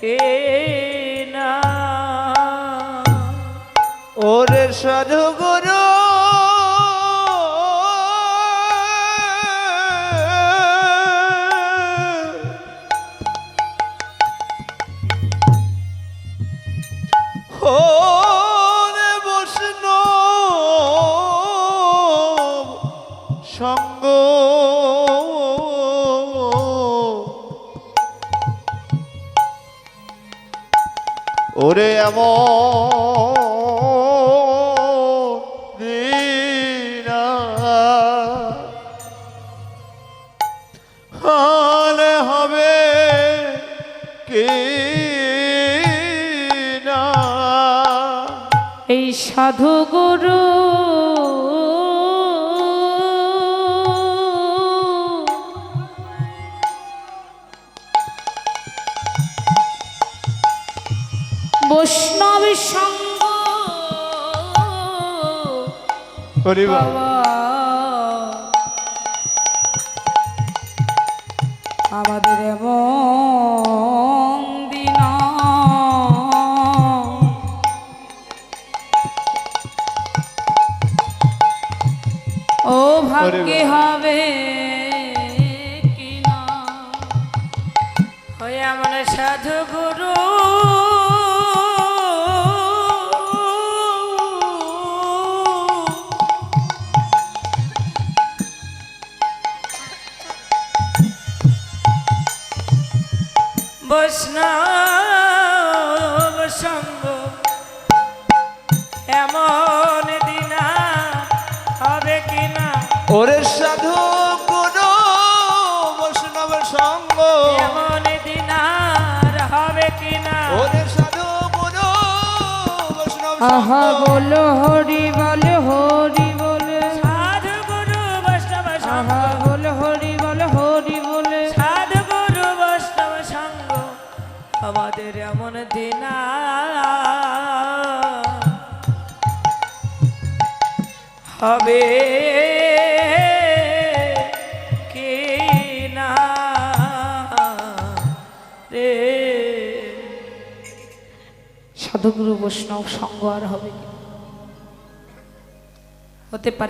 কে না ওরে সাধু গুরু ওরে বৈষ্ণব সঙ্গ ওরে এমন দিন হলে হবে কি সাধু গুরু বৈষ্ণব সঙ্গ হরি বল। আমাদের এমন দিন ও ভাগ্যে হবে কিনা হয়ে আমার সাধু গুরু বৈষ্ণব সঙ্গ এমন দিনা হবে কিনা ওরে সাধু গুরু বৈষ্ণব সঙ্গ, এমন দিনার হবে কিনা ওরে সাধু গুরু বৈষ্ণব আহা সঙ্গ। বলো হরি বল হরি বলে সাধু গুরু বৈষ্ণব সঙ্গ আহা বল হরি বল হরি বলে সাধু গুরু বৈষ্ণব সঙ্গ আমাদের এমন দিনা হবে কি না রে সাধুগুরু বৈষ্ণব সঙ্গ আর হবে কি? হতে পারে।